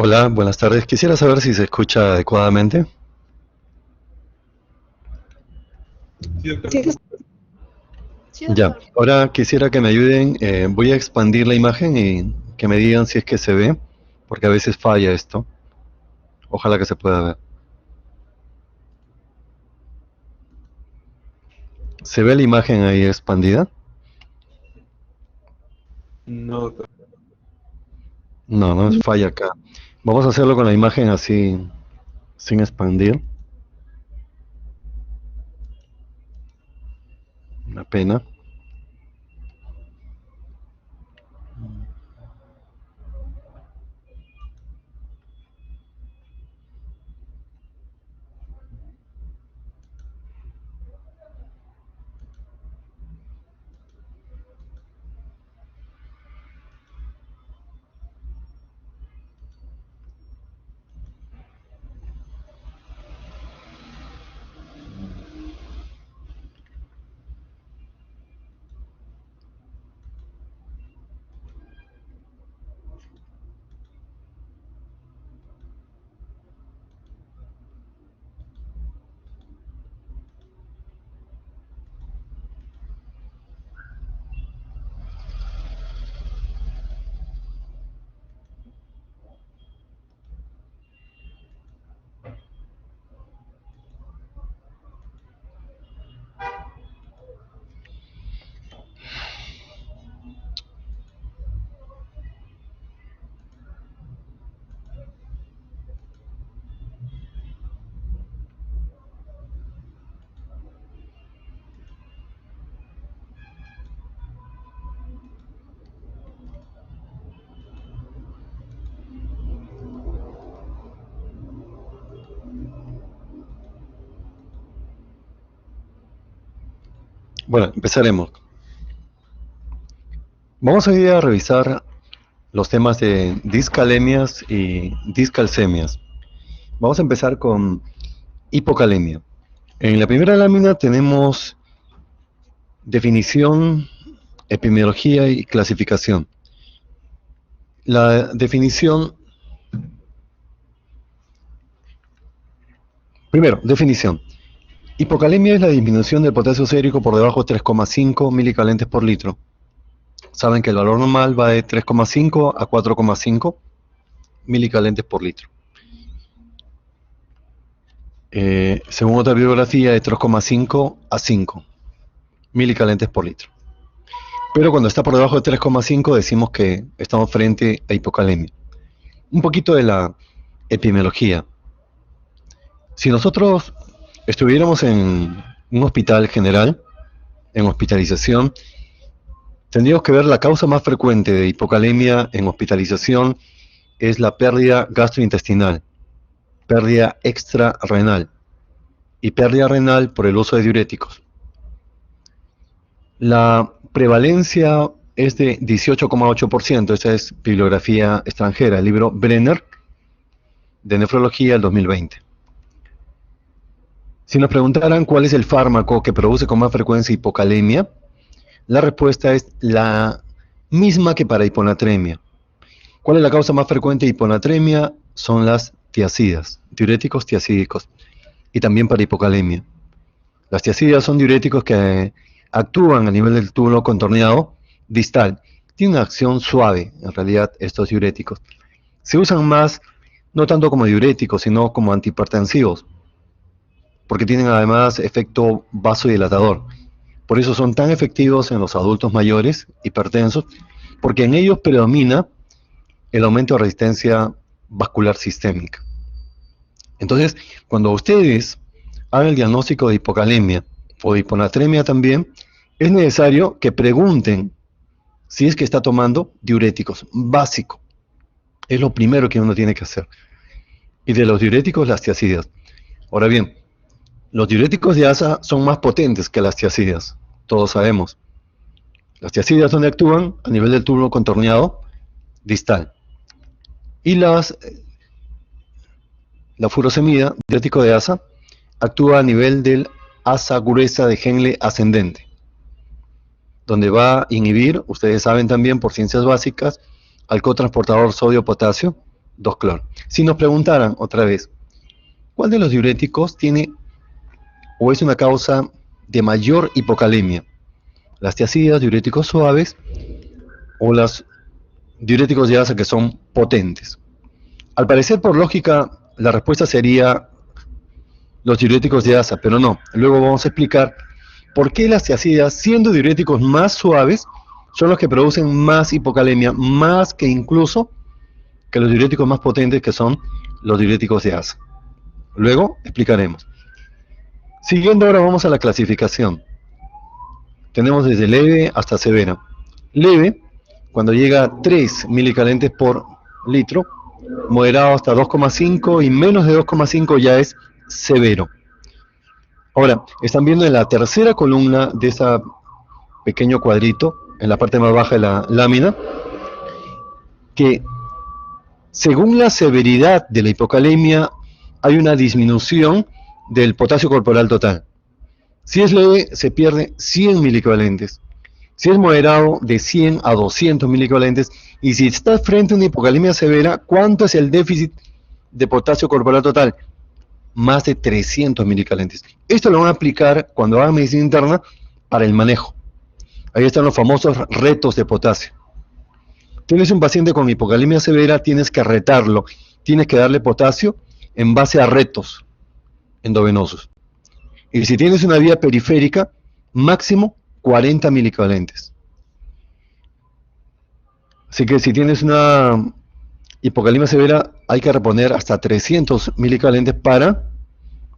Hola, buenas tardes. Quisiera saber si se escucha adecuadamente. Sí, sí, Ya, doctor. ahora quisiera que me ayuden. Voy a expandir la imagen y que me digan si es que se ve, porque a veces falla esto. Ojalá que se pueda ver. ¿Se ve la imagen ahí expandida? No, doctor. No, no falla acá. Vamos a hacerlo con la imagen así, sin expandir. Una pena. Bueno, empezaremos. Vamos a ir a revisar los temas de discalemias y discalcemias. Vamos a empezar con hipocalemia. En la primera lámina tenemos definición, epidemiología y clasificación. La definición, primero, definición. Hipocalemia es la disminución del potasio sérico por debajo de 3,5 milicalentes por litro. Saben que el valor normal va de 3,5 a 4,5 milicalentes por litro. Según otra bibliografía, de 3,5 a 5 milicalentes por litro. Pero cuando está por debajo de 3,5 decimos que estamos frente a hipocalemia. Un poquito de la epidemiología. Si nosotros estuviéramos en un hospital general, en hospitalización, tendríamos que ver la causa más frecuente de hipocalemia en hospitalización es la pérdida gastrointestinal, pérdida extrarrenal y pérdida renal por el uso de diuréticos. La prevalencia es de 18,8%, esa es bibliografía extranjera, el libro Brenner de nefrología del 2020. Si nos preguntaran cuál es el fármaco que produce con más frecuencia hipocalemia, la respuesta es la misma que para hiponatremia. ¿Cuál es la causa más frecuente de hiponatremia? Son las tiazidas, diuréticos tiazídicos, y también para hipocalemia. Las tiazidas son diuréticos que actúan a nivel del túbulo contorneado distal. Tienen una acción suave, en realidad, estos diuréticos. Se usan más, no tanto como diuréticos, sino como antihipertensivos, porque tienen además efecto vasodilatador. Por eso son tan efectivos en los adultos mayores, hipertensos, porque en ellos predomina el aumento de resistencia vascular sistémica. Entonces, cuando ustedes hagan el diagnóstico de hipocalemia o de hiponatremia también, es necesario que pregunten si es que está tomando diuréticos, básico. Es lo primero que uno tiene que hacer. Y de los diuréticos, las tiazidas. Ahora bien, los diuréticos de ASA son más potentes que las tiazidas, todos sabemos. Las tiazidas donde actúan a nivel del túbulo contorneado distal. Y la furosemida, diurético de ASA, actúa a nivel del asa gruesa de Henle ascendente, donde va a inhibir, ustedes saben también por ciencias básicas, al cotransportador sodio-potasio, 2-cloro. Si nos preguntaran otra vez, ¿cuál de los diuréticos tiene o es una causa de mayor hipocalemia? ¿Las tiazidas, diuréticos suaves, o los diuréticos de asa que son potentes? Al parecer, por lógica, la respuesta sería los diuréticos de asa, pero no. Luego vamos a explicar por qué las tiazidas, siendo diuréticos más suaves, son los que producen más hipocalemia, más que incluso que los diuréticos más potentes, que son los diuréticos de asa. Luego explicaremos. Siguiendo, ahora vamos a la clasificación. Tenemos desde leve hasta severa. Leve, cuando llega a 3 milicalentes por litro. Moderado hasta 2,5 y menos de 2,5 ya es severo. Ahora, están viendo en la tercera columna de ese pequeño cuadrito, en la parte más baja de la lámina, que según la severidad de la hipocalemia hay una disminución del potasio corporal total. Si es leve, se pierde 100 milicovalentes. Si es moderado, de 100 a 200 milicovalentes. Y si está frente a una hipocalemia severa, ¿cuánto es el déficit de potasio corporal total? Más de 300 milicovalentes. Esto lo van a aplicar cuando hagan medicina interna para el manejo. Ahí están los famosos retos de potasio. Tienes un paciente con hipocalemia severa, tienes que retarlo. Tienes que darle potasio en base a retos endovenosos. Y si tienes una vía periférica, máximo 40 milicovalentes. Así que si tienes una hipocalemia severa, hay que reponer hasta 300 milicovalentes para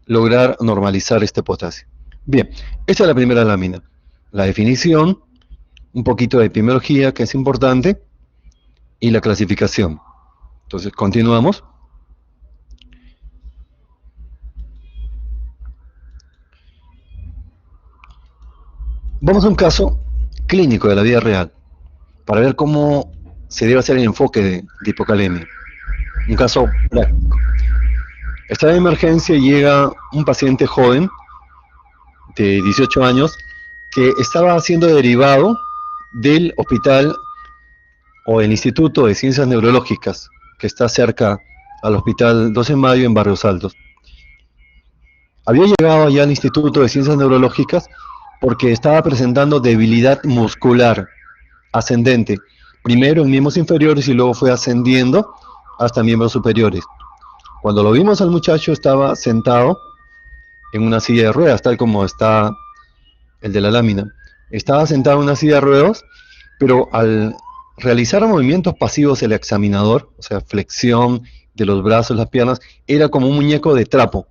lograr normalizar este potasio. Bien, esta es la primera lámina. La definición, un poquito de epidemiología, que es importante, y la clasificación. Entonces, continuamos. Vamos a un caso clínico de la vida real, para ver cómo se debe hacer el enfoque de hipocalemia. Un caso práctico. Está en emergencia y llega un paciente joven de 18 años que estaba siendo derivado del hospital o el Instituto de Ciencias Neurológicas, que está cerca al Hospital 12 de Mayo en Barrios Altos. Había llegado allá al Instituto de Ciencias Neurológicas porque estaba presentando debilidad muscular ascendente, primero en miembros inferiores y luego fue ascendiendo hasta miembros superiores. Cuando lo vimos al muchacho estaba sentado en una silla de ruedas, tal como está el de la lámina. Estaba sentado en una silla de ruedas, pero al realizar movimientos pasivos el examinador, o sea, flexión de los brazos, las piernas, era como un muñeco de trapo,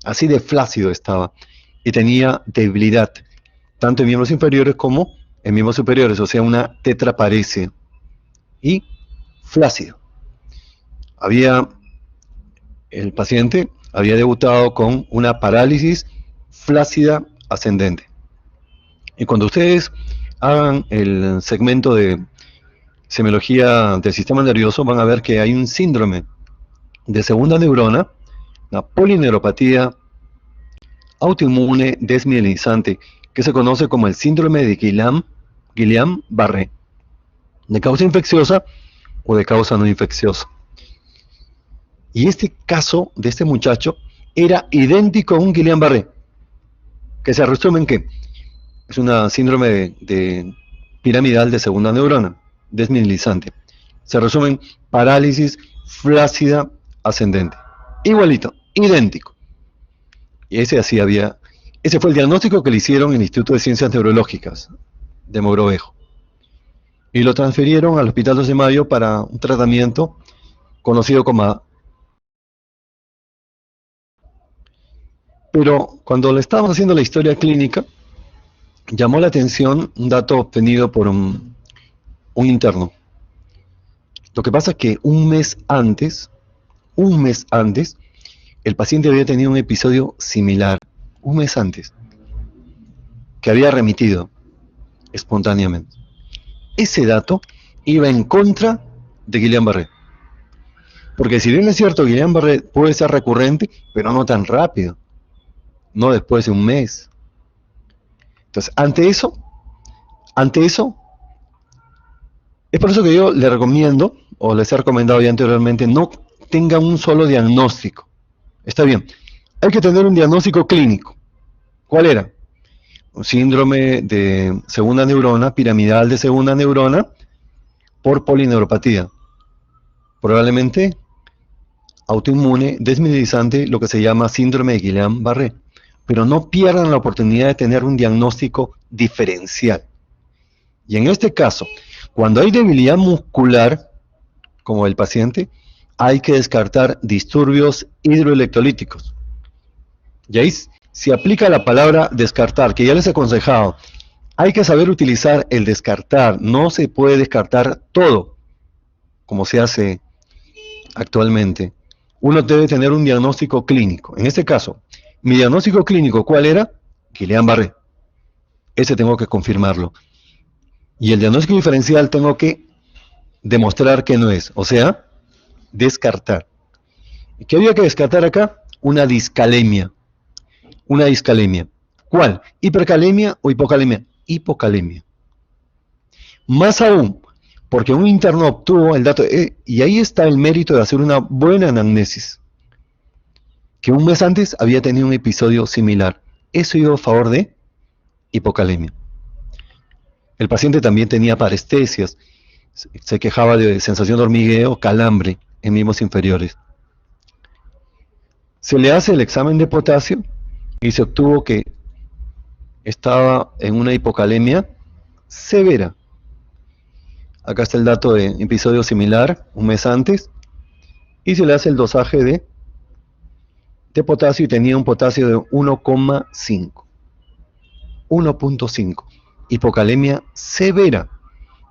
así de flácido estaba, y tenía debilidad, tanto en miembros inferiores como en miembros superiores, o sea, una tetraparesia, y flácido. El paciente había debutado con una parálisis flácida ascendente. Y cuando ustedes hagan el segmento de semiología del sistema nervioso, van a ver que hay un síndrome de segunda neurona, la polineuropatía autoinmune desmielinizante, que se conoce como el síndrome de Guillain-Barré, de causa infecciosa o de causa no infecciosa. Y este caso de este muchacho era idéntico a un Guillain-Barré, que se resume en que es una síndrome de piramidal de segunda neurona, desmielinizante. Se resume en parálisis flácida ascendente. Igualito, idéntico. Y ese fue el diagnóstico que le hicieron en el Instituto de Ciencias Neurológicas de Mogrovejo. Y lo transfirieron al Hospital 12 de Mayo para un tratamiento conocido como... Pero cuando le estábamos haciendo la historia clínica, llamó la atención un dato obtenido por un interno. Lo que pasa es que un mes antes, el paciente había tenido un episodio similar, un mes antes, que había remitido espontáneamente. Ese dato iba en contra de Guillain-Barré. Porque si bien es cierto, Guillain-Barré puede ser recurrente, pero no tan rápido, no después de un mes. Entonces, ante eso, Es por eso que yo le recomiendo, o les he recomendado ya anteriormente, no tengan un solo diagnóstico. Está bien, hay que tener un diagnóstico clínico. ¿Cuál era? Un síndrome de segunda neurona, piramidal de segunda neurona, por polineuropatía. Probablemente autoinmune, desmineralizante, lo que se llama síndrome de Guillain-Barré. Pero no pierdan la oportunidad de tener un diagnóstico diferencial. Y en este caso, cuando hay debilidad muscular, como el paciente, hay que descartar disturbios hidroelectrolíticos. Y ahí se aplica la palabra descartar, que ya les he aconsejado. Hay que saber utilizar el descartar. No se puede descartar todo, como se hace actualmente. Uno debe tener un diagnóstico clínico. En este caso, mi diagnóstico clínico, ¿cuál era? Guillain-Barré. Ese tengo que confirmarlo. Y el diagnóstico diferencial tengo que demostrar que no es, o sea, descartar. ¿Qué había que descartar acá? Una discalemia. Una discalemia. ¿Cuál? ¿Hipercalemia o hipocalemia? Hipocalemia. Más aún, porque un interno obtuvo el dato, y ahí está el mérito de hacer una buena anamnesis, que un mes antes había tenido un episodio similar. Eso iba a favor de hipocalemia. El paciente también tenía parestesias, se quejaba de sensación de hormigueo, calambre en miembros inferiores. Se le hace el examen de potasio y se obtuvo que estaba en una hipocalemia severa. Acá está el dato de episodio similar, un mes antes, y se le hace el dosaje de potasio y tenía un potasio de 1,5. 1.5. Hipocalemia severa.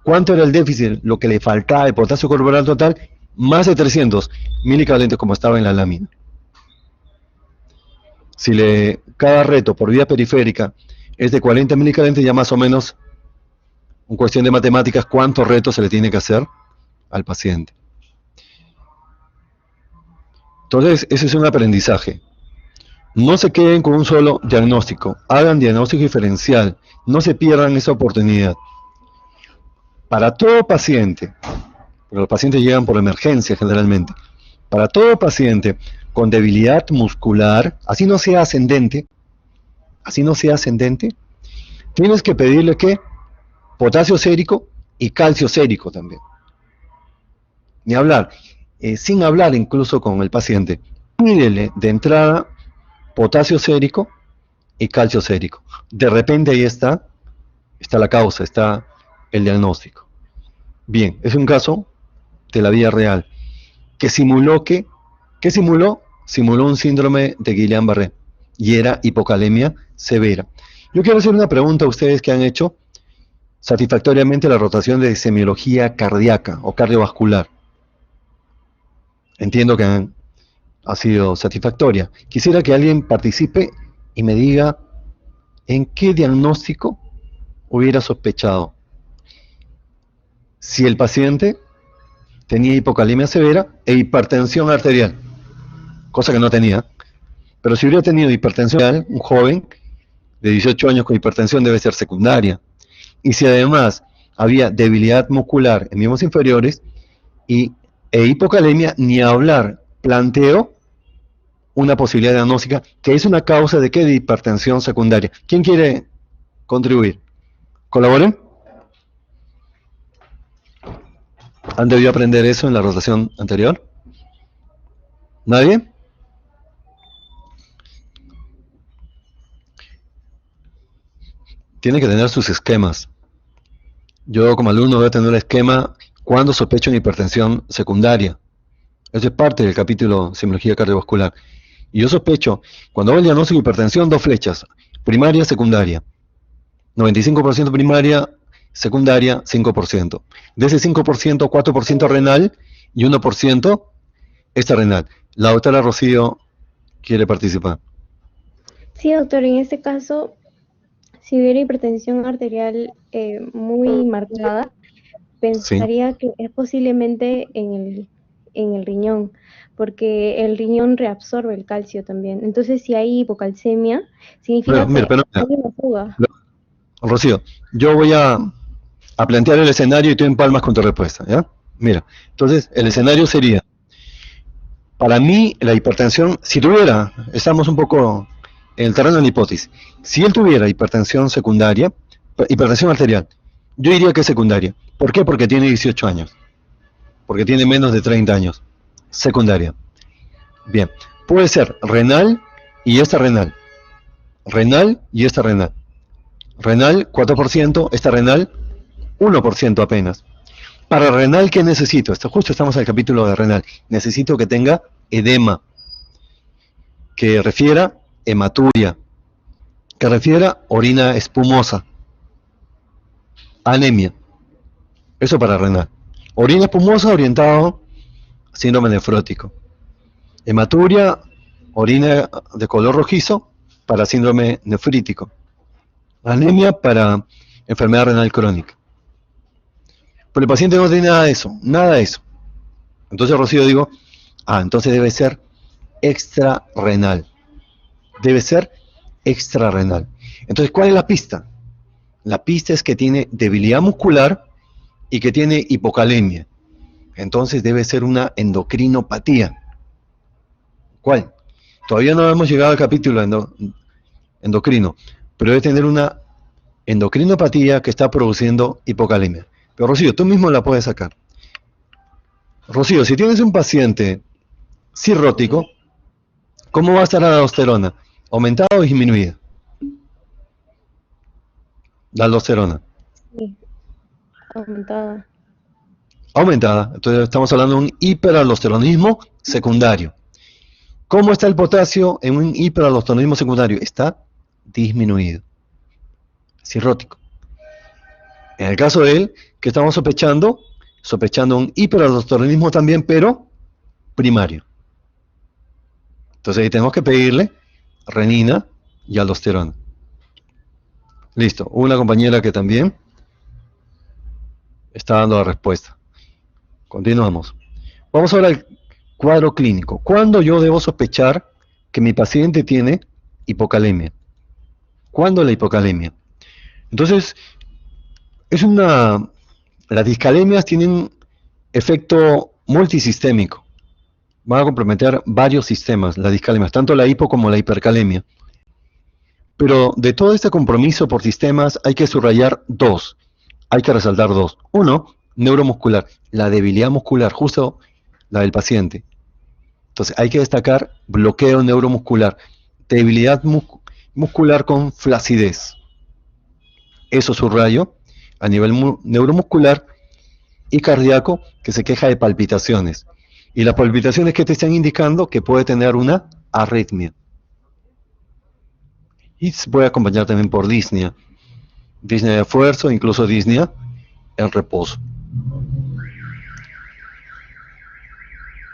¿Cuánto era el déficit? Lo que le faltaba de potasio corporal total, más de 300 milicavalentes como estaba en la lámina. Si cada reto por vía periférica es de 40 milicavalentes, ya más o menos, en cuestión de matemáticas, ¿cuántos retos se le tiene que hacer al paciente? Entonces, ese es un aprendizaje. No se queden con un solo diagnóstico, hagan diagnóstico diferencial, no se pierdan esa oportunidad. Para todo paciente, porque los pacientes llegan por emergencia generalmente, para todo paciente con debilidad muscular, así no sea ascendente, tienes que pedirle que potasio sérico y calcio sérico también. Ni hablar, sin hablar incluso con el paciente, pídele de entrada potasio sérico y calcio sérico. De repente ahí está la causa, está el diagnóstico. Bien, es un caso de la vida real que simuló ¿qué simuló? Simuló un síndrome de Guillain-Barré y era hipocalemia severa. Yo quiero hacer una pregunta a ustedes que han hecho satisfactoriamente la rotación de semiología cardíaca o cardiovascular. Entiendo que ha sido satisfactoria. Quisiera que alguien participe y me diga en qué diagnóstico hubiera sospechado. Si el paciente tenía hipocalemia severa e hipertensión arterial, cosa que no tenía, pero si hubiera tenido hipertensión arterial, un joven de 18 años con hipertensión debe ser secundaria. Y si además había debilidad muscular en miembros inferiores e hipocalemia, ni hablar, planteo una posibilidad diagnóstica que es una causa de ¿qué? De hipertensión secundaria. ¿Quién quiere contribuir? ¿Colaboren? ¿Han debido aprender eso en la rotación anterior? ¿Nadie? Tienen que tener sus esquemas. Yo como alumno voy a tener el esquema cuando sospecho en hipertensión secundaria. Eso es parte del capítulo Semiología cardiovascular. Y yo sospecho, cuando hago el diagnóstico de hipertensión, 2 flechas, primaria, secundaria. 95% primaria, secundaria, 5%. De ese 5%, 4% renal y 1% extrarrenal. La doctora Rocío quiere participar. Sí, doctor, en este caso, si hubiera hipertensión arterial muy marcada, pensaría que es posiblemente en el riñón, porque el riñón reabsorbe el calcio también. Entonces, si hay hipocalcemia, significa que hay una fuga. Rocío, yo voy a a plantear el escenario y tú empalmas con tu respuesta, ¿ya? Mira, entonces el escenario sería, para mí la hipertensión, si tuviera, estamos un poco en el terreno de la hipótesis, si él tuviera hipertensión secundaria, hipertensión arterial, yo diría que es secundaria. ¿Por qué? Porque tiene 18 años, porque tiene menos de 30 años, secundaria. Bien, puede ser renal y esta renal, renal y esta renal. Renal 4%, esta renal 1% apenas. Para renal, ¿qué necesito? Justo estamos en el capítulo de renal. Necesito que tenga edema, que refiera hematuria, que refiera orina espumosa, anemia. Eso para renal. Orina espumosa orientado a síndrome nefrótico. Hematuria, orina de color rojizo para síndrome nefrítico. Anemia para enfermedad renal crónica. Pero el paciente no tiene nada de eso, nada de eso. Entonces Rocío digo, entonces debe ser extrarrenal. Debe ser extrarrenal. Entonces, ¿cuál es la pista? La pista es que tiene debilidad muscular y que tiene hipocalemia. Entonces debe ser una endocrinopatía. ¿Cuál? Todavía no hemos llegado al capítulo endocrino, pero debe tener una endocrinopatía que está produciendo hipocalemia. Pero Rocío, tú mismo la puedes sacar. Rocío, si tienes un paciente cirrótico, ¿cómo va a estar la aldosterona? ¿Aumentada o disminuida? La aldosterona. Sí, aumentada. Aumentada. Entonces estamos hablando de un hiperaldosteronismo secundario. ¿Cómo está el potasio en un hiperaldosteronismo secundario? Está disminuido. Cirrótico. En el caso de él, que estamos sospechando un hiperaldosteronismo también, pero primario. Entonces ahí tenemos que pedirle renina y aldosterona. Listo. Una compañera que también está dando la respuesta. Continuamos. Vamos ahora al cuadro clínico. ¿Cuándo yo debo sospechar que mi paciente tiene hipocalemia? ¿Cuándo la hipocalemia? Entonces, las discalemias tienen efecto multisistémico. Van a comprometer varios sistemas, las discalemias, tanto la hipo como la hipercalemia. Pero de todo este compromiso por sistemas hay que subrayar dos, hay que resaltar dos. Uno, neuromuscular, la debilidad muscular, justo la del paciente. Entonces hay que destacar bloqueo neuromuscular, debilidad muscular con flacidez. Eso subrayo a nivel neuromuscular y cardíaco, que se queja de palpitaciones. Y las palpitaciones que te están indicando que puede tener una arritmia. Y se puede acompañar también por disnea. Disnea de esfuerzo, incluso disnea en reposo.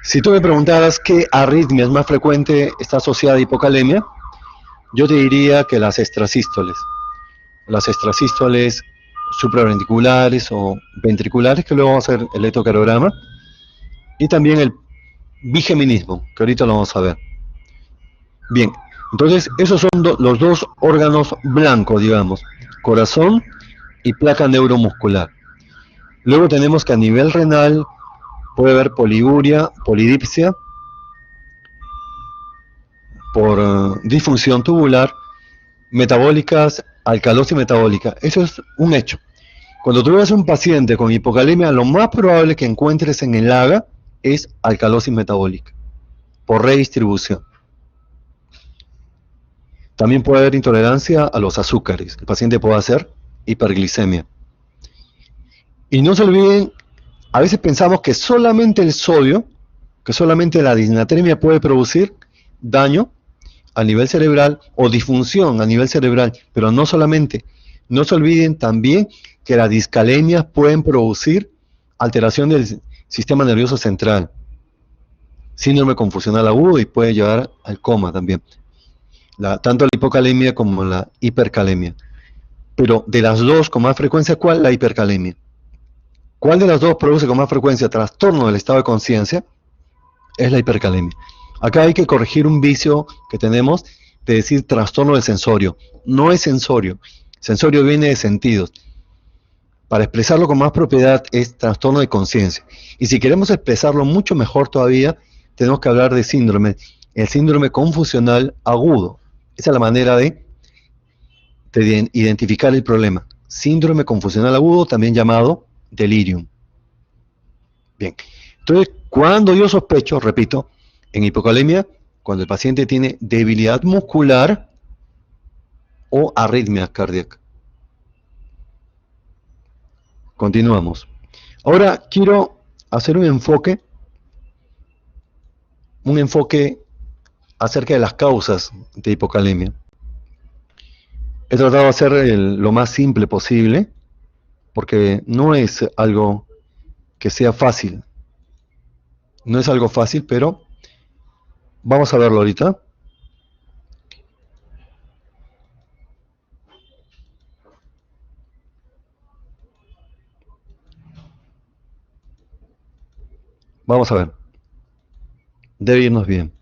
Si tú me preguntaras qué arritmia es más frecuente está asociada a hipocalemia, yo te diría que las extrasístoles. Las extrasístoles supraventriculares o ventriculares, que luego vamos a hacer el electrocardiograma, y también el bigeminismo, que ahorita lo vamos a ver. Bien, entonces esos son los dos órganos blancos, digamos, corazón y placa neuromuscular. Luego tenemos que a nivel renal puede haber poliuria, polidipsia, por disfunción tubular, metabólicas, alcalosis metabólica. Eso es un hecho. Cuando tú ves un paciente con hipocalemia, lo más probable que encuentres en el AGA es alcalosis metabólica, por redistribución. También puede haber intolerancia a los azúcares. El paciente puede hacer hiperglicemia. Y no se olviden, a veces pensamos que solamente el sodio, que solamente la disnatremia puede producir daño a nivel cerebral o disfunción a nivel cerebral, pero no solamente. No se olviden también que las discalemias pueden producir alteración del sistema nervioso central, síndrome confusional agudo y puede llevar al coma también. Tanto la hipocalemia como la hipercalemia. Pero de las dos con más frecuencia, ¿cuál? La hipercalemia. ¿Cuál de las dos produce con más frecuencia trastorno del estado de conciencia? Es la hipercalemia. Acá hay que corregir un vicio que tenemos de decir trastorno del sensorio. No es sensorio. Sensorio viene de sentidos. para expresarlo con más propiedad, es trastorno de conciencia. Y si queremos expresarlo mucho mejor todavía, tenemos que hablar de síndrome, el síndrome confusional agudo. Esa es la manera de identificar el problema. Síndrome confusional agudo, también llamado delirium. Bien, entonces, cuando yo sospecho, repito, en hipocalemia, cuando el paciente tiene debilidad muscular o arritmia cardíaca. Continuamos. Ahora quiero hacer un enfoque acerca de las causas de hipocalemia. He tratado de hacer lo más simple posible, porque no es algo que sea fácil. No es algo fácil, pero vamos a verlo ahorita. Vamos a ver. Debe irnos bien.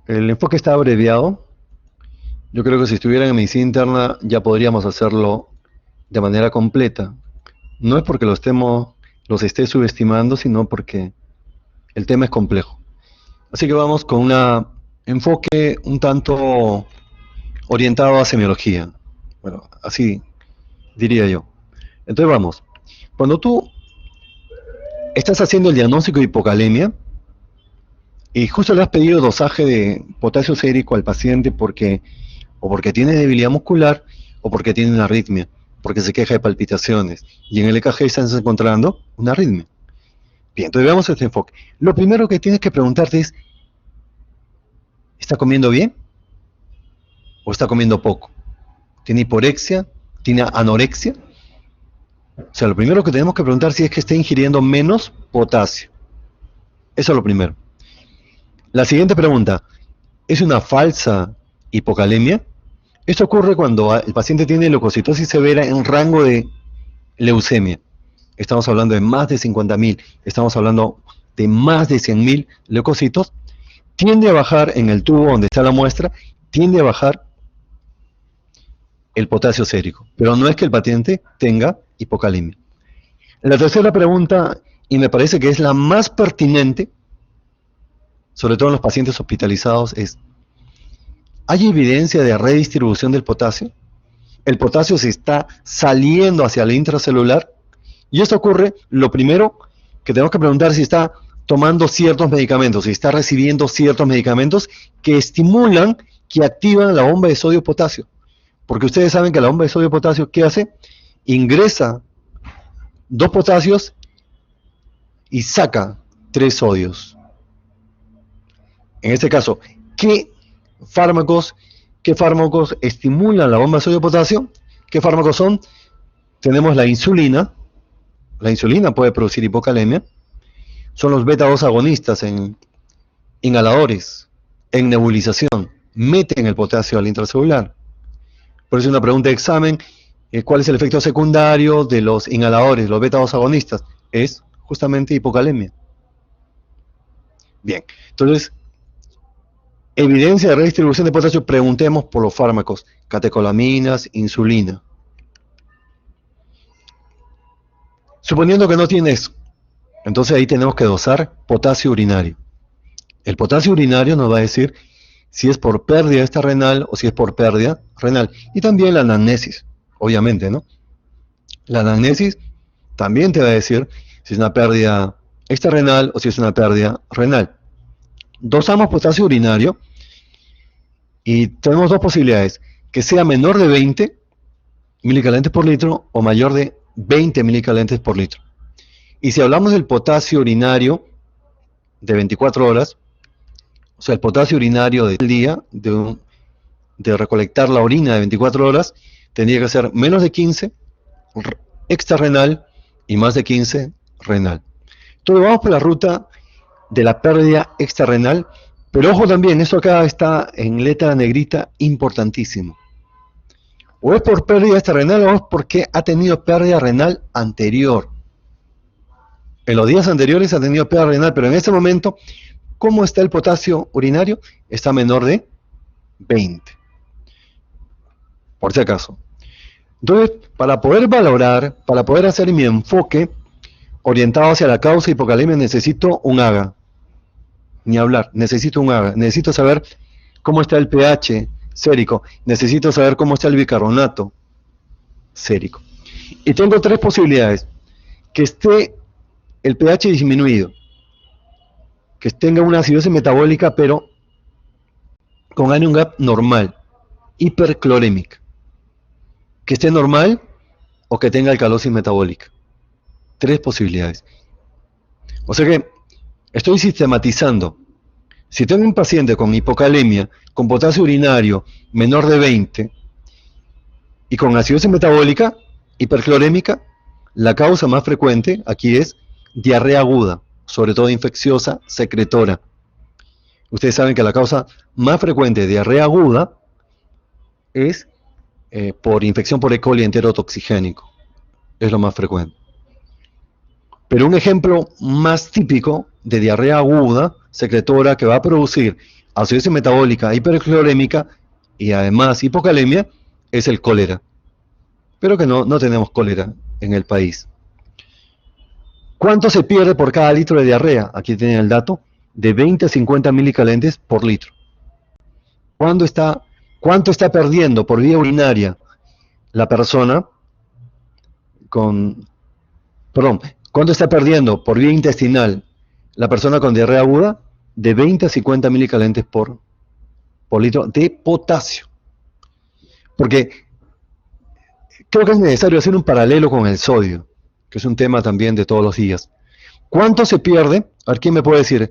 El enfoque está abreviado. Yo creo que si estuviera en medicina interna ya podríamos hacerlo de manera completa. No es porque los esté subestimando, sino porque el tema es complejo. Así que vamos con un enfoque un tanto orientado a semiología. Bueno, así diría yo. Entonces vamos. Cuando tú estás haciendo el diagnóstico de hipocalemia y justo le has pedido dosaje de potasio sérico al paciente porque tiene debilidad muscular o porque tiene una arritmia, porque se queja de palpitaciones, y en el EKG estás encontrando una arritmia. Bien, entonces veamos este enfoque. Lo primero que tienes que preguntarte es, ¿está comiendo bien o está comiendo poco? ¿Tiene hiporexia? ¿Tiene anorexia? O sea, lo primero que tenemos que preguntar si es que está ingiriendo menos potasio. Eso es lo primero. La siguiente pregunta, ¿es una falsa hipocalemia? Esto ocurre cuando el paciente tiene leucocitosis severa en rango de leucemia. Estamos hablando de más de 50.000, estamos hablando de más de 100.000 leucocitos. Tiende a bajar en el tubo donde está la muestra, tiende a bajar el potasio sérico, pero no es que el paciente tenga hipocalemia. La tercera pregunta, y me parece que es la más pertinente, sobre todo en los pacientes hospitalizados, es: ¿hay evidencia de redistribución del potasio? El potasio se está saliendo hacia el intracelular, y esto ocurre, lo primero que tenemos que preguntar, si está tomando ciertos medicamentos, si está recibiendo ciertos medicamentos que estimulan, que activan la bomba de sodio-potasio. Porque ustedes saben que la bomba de sodio-potasio, ¿qué hace? Ingresa 2 potasios y saca 3 sodios. En este caso, ¿qué fármacos estimulan la bomba de sodio-potasio? ¿Qué fármacos son? Tenemos la insulina. La insulina puede producir hipocalemia. Son los beta-2 agonistas en inhaladores, en nebulización. Meten el potasio al intracelular. Por eso una pregunta de examen, ¿cuál es el efecto secundario de los inhaladores, los beta-2 agonistas? Es justamente hipocalemia. Bien, entonces, evidencia de redistribución de potasio, preguntemos por los fármacos, catecolaminas, insulina. Suponiendo que no tienes, entonces ahí tenemos que dosar potasio urinario. El potasio urinario nos va a decir si es por pérdida extrarrenal o si es por pérdida renal. Y también la anamnesis, obviamente, ¿no? La anamnesis también te va a decir si es una pérdida extrarrenal o si es una pérdida renal. Dosamos potasio urinario y tenemos dos posibilidades: que sea menor de 20 milicalentes por litro o mayor de 20 milicalentes por litro. Y si hablamos del potasio urinario de 24 horas, o sea, el potasio urinario del día, de recolectar la orina de 24 horas, tendría que ser menos de 15 extrarrenal y más de 15 renal. Entonces vamos por la ruta de la pérdida extrarrenal, pero ojo también, esto acá está en letra negrita, importantísimo. O es por pérdida extrarrenal o es porque ha tenido pérdida renal anterior. En los días anteriores ha tenido pérdida renal, pero en este momento, ¿cómo está el potasio urinario? Está menor de 20. Por si acaso. Entonces, para poder valorar, para poder hacer mi enfoque orientado hacia la causa de hipocalemia, necesito un AGA. Ni hablar, necesito un AGA. Necesito saber cómo está el pH sérico. Necesito saber cómo está el bicarbonato sérico. Y tengo tres posibilidades. Que esté el pH disminuido, que tenga una acidosis metabólica, pero con anion gap normal, hiperclorémica. Que esté normal o que tenga alcalosis metabólica. Tres posibilidades. O sea que estoy sistematizando. Si tengo un paciente con hipocalemia, con potasio urinario menor de 20 y con acidosis metabólica hiperclorémica, la causa más frecuente aquí es diarrea aguda, sobre todo infecciosa, secretora. Ustedes saben que la causa más frecuente de diarrea aguda es por infección por E. coli enterotoxigénico. Es lo más frecuente. Pero un ejemplo más típico de diarrea aguda, secretora, que va a producir acidosis metabólica hiperclorémica y además hipocalemia, es el cólera. Pero que no tenemos cólera en el país. ¿Cuánto se pierde por cada litro de diarrea? Aquí tienen el dato, de 20 a 50 milicalentes por litro. ¿Cuánto está perdiendo por vía urinaria la persona ¿cuánto está perdiendo por vía intestinal la persona con diarrea aguda? De 20 a 50 milicalentes por litro de potasio. Porque creo que es necesario hacer un paralelo con el sodio, que es un tema también de todos los días. ¿Cuánto se pierde? A ver, ¿quién me puede decir?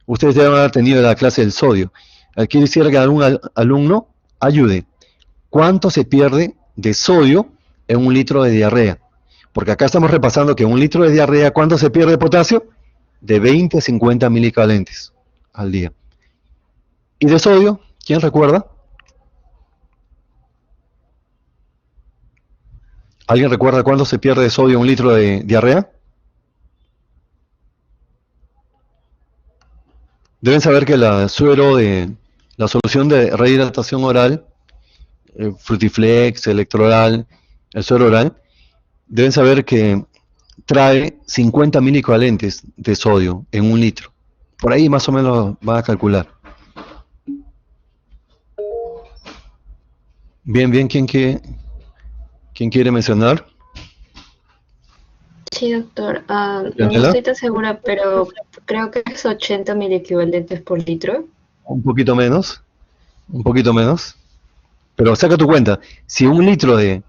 Ustedes deben haber tenido la clase del sodio. Aquí quisiera que algún alumno ayude. ¿Cuánto se pierde de sodio en un litro de diarrea? Porque acá estamos repasando que en un litro de diarrea, ¿cuánto se pierde de potasio? De 20 a 50 milicalentes al día. ¿Y de sodio? ¿Quién recuerda? ¿Alguien recuerda cuánto se pierde de sodio en un litro de diarrea? Deben saber que la solución de rehidratación oral, Frutiflex, Electroral, el suero oral, deben saber que trae 50 milicovalentes de sodio en un litro. Por ahí más o menos van a calcular. Bien, ¿quién quiere mencionar? Sí, doctor. No estoy tan segura, pero creo que es 80 miliequivalentes por litro. Un poquito menos. Pero saca tu cuenta. Si un litro de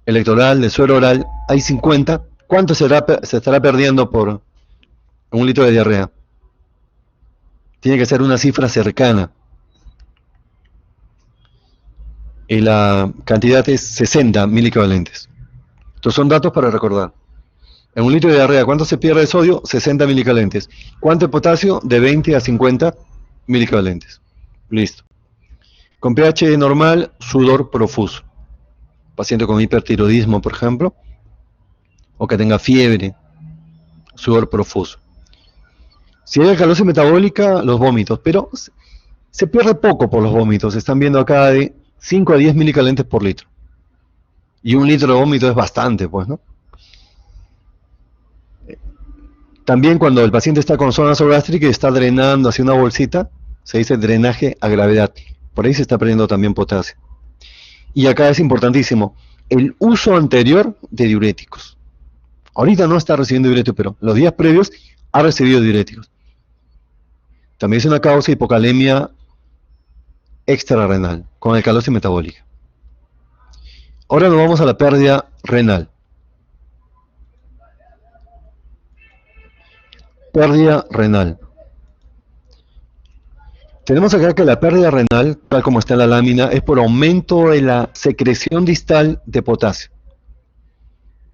electoral, de suero oral, hay 50, ¿cuánto se estará perdiendo por un litro de diarrea? Tiene que ser una cifra cercana. Y la cantidad es 60 milicovalentes. Estos son datos para recordar. En un litro de diarrea, ¿cuánto se pierde de sodio? 60 milicovalentes. ¿Cuánto de potasio? De 20 a 50 milicovalentes. Listo. Con pH normal, sudor profuso. Paciente con hipertiroidismo, por ejemplo, o que tenga fiebre, sudor profuso. Si hay alcalosis metabólica, los vómitos, pero se pierde poco por los vómitos. Están viendo acá de 5 a 10 milicalentes por litro. Y un litro de vómito es bastante, pues, ¿no? También cuando el paciente está con zona nasogástrica y está drenando hacia una bolsita, se dice drenaje a gravedad. Por ahí se está perdiendo también potasio. Y acá es importantísimo, el uso anterior de diuréticos. Ahorita no está recibiendo diuréticos, pero los días previos ha recibido diuréticos. También es una causa de hipocalemia extrarrenal, con alcalosis metabólica. Ahora nos vamos a la pérdida renal. Pérdida renal. Tenemos acá que la pérdida renal, tal como está en la lámina, es por aumento de la secreción distal de potasio.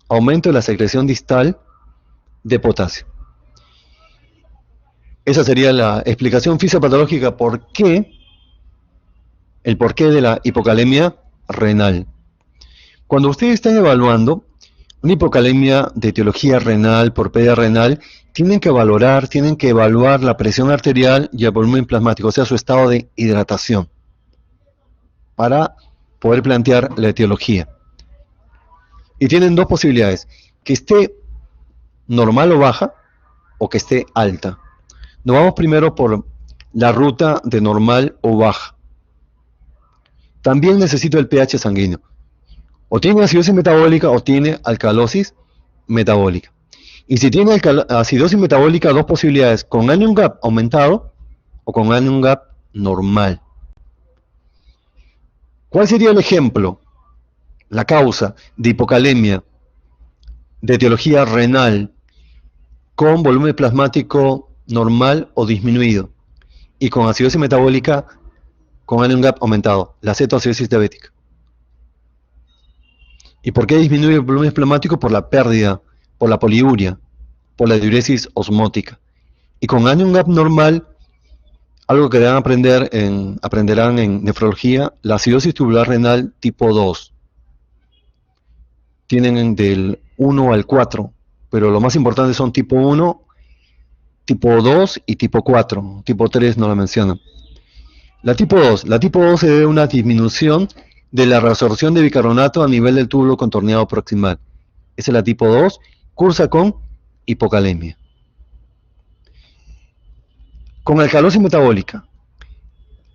Aumento de la secreción distal de potasio. Esa sería la explicación fisiopatológica el porqué de la hipocalemia renal. Cuando ustedes están evaluando una hipocalemia de etiología renal, porpedia renal, tienen que evaluar la presión arterial y el volumen plasmático, o sea, su estado de hidratación, para poder plantear la etiología. Y tienen dos posibilidades, que esté normal o baja, o que esté alta. Nos vamos primero por la ruta de normal o baja. También necesito el pH sanguíneo. O tiene acidosis metabólica o tiene alcalosis metabólica. Y si tiene acidosis metabólica, dos posibilidades, con anion gap aumentado o con anion gap normal. ¿Cuál sería el ejemplo, la causa de hipocalemia de etiología renal con volumen plasmático normal o disminuido y con acidosis metabólica con anion gap aumentado? La cetoacidosis diabética. ¿Y por qué disminuye el volumen plasmático? Por la pérdida, por la poliuria, por la diuresis osmótica. Y con anion gap normal, algo que deben aprenderán en nefrología, la acidosis tubular renal tipo 2. Tienen del 1 al 4, pero lo más importante son tipo 1, tipo 2 y tipo 4. Tipo 3 no la mencionan. La tipo 2 se debe a una disminución de la reabsorción de bicarbonato a nivel del túbulo contorneado proximal. Esa es la tipo 2, cursa con hipocalemia. Con alcalosis metabólica.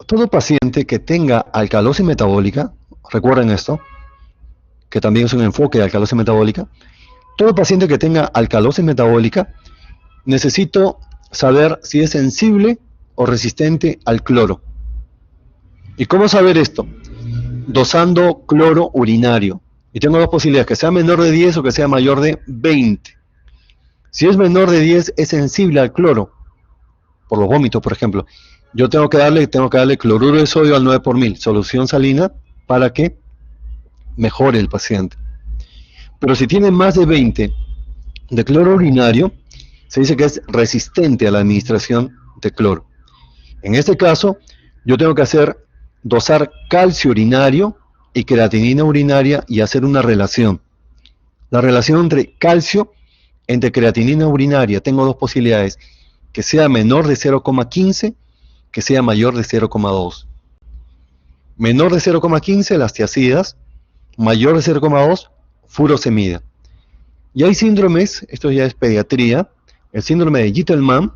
Todo paciente que tenga alcalosis metabólica, recuerden esto, que también es un enfoque de alcalosis metabólica, todo paciente que tenga alcalosis metabólica, necesito saber si es sensible o resistente al cloro. ¿Y cómo saber esto? Dosando cloro urinario. Y tengo dos posibilidades, que sea menor de 10 o que sea mayor de 20. Si es menor de 10, es sensible al cloro, por los vómitos, por ejemplo. Yo tengo que darle cloruro de sodio al 9 por 1000, solución salina, para que mejore el paciente. Pero si tiene más de 20 de cloro urinario, se dice que es resistente a la administración de cloro. En este caso, yo tengo que dosar calcio urinario y creatinina urinaria y hacer una relación. La relación entre calcio, entre creatinina urinaria, tengo dos posibilidades, que sea menor de 0,15, que sea mayor de 0,2. Menor de 0,15, las tiacidas, mayor de 0,2, furosemida. Y hay síndromes, esto ya es pediatría, el síndrome de Gitelman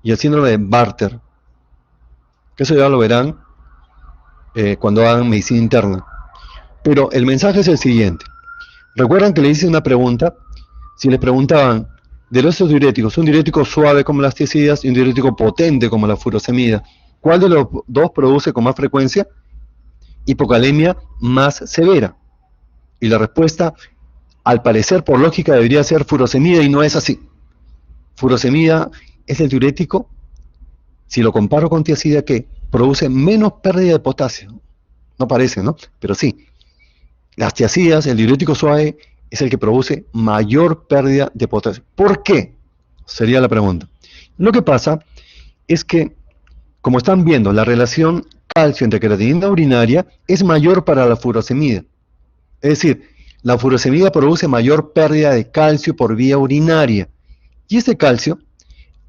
y el síndrome de Bartter, que eso ya lo verán cuando hagan medicina interna. Pero el mensaje es el siguiente. Recuerdan que le hice una pregunta, si les preguntaban de los diuréticos, un diurético suave como las tiacidas y un diurético potente como la furosemida, ¿cuál de los dos produce con más frecuencia hipocalemia más severa? Y la respuesta, al parecer, por lógica, debería ser furosemida, y no es así. Furosemida es el diurético, si lo comparo con tiacida, que produce menos pérdida de potasio. No parece, ¿no? Pero sí. Las tiacidas, el diurético suave, es el que produce mayor pérdida de potasio. ¿Por qué? Sería la pregunta. Lo que pasa es que, como están viendo, la relación calcio entre creatinina urinaria es mayor para la furosemida. Es decir, la furosemida produce mayor pérdida de calcio por vía urinaria. Y ese calcio,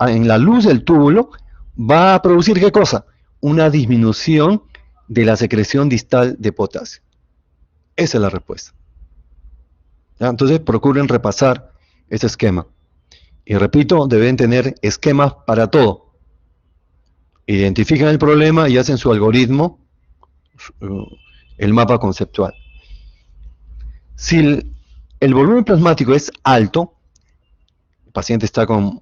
en la luz del túbulo, va a producir ¿qué cosa? Una disminución de la secreción distal de potasio. Esa es la respuesta. ¿Ya? Entonces procuren repasar ese esquema. Y repito, deben tener esquemas para todo. Identifican el problema y hacen su algoritmo, el mapa conceptual. Si el volumen plasmático es alto, el paciente está con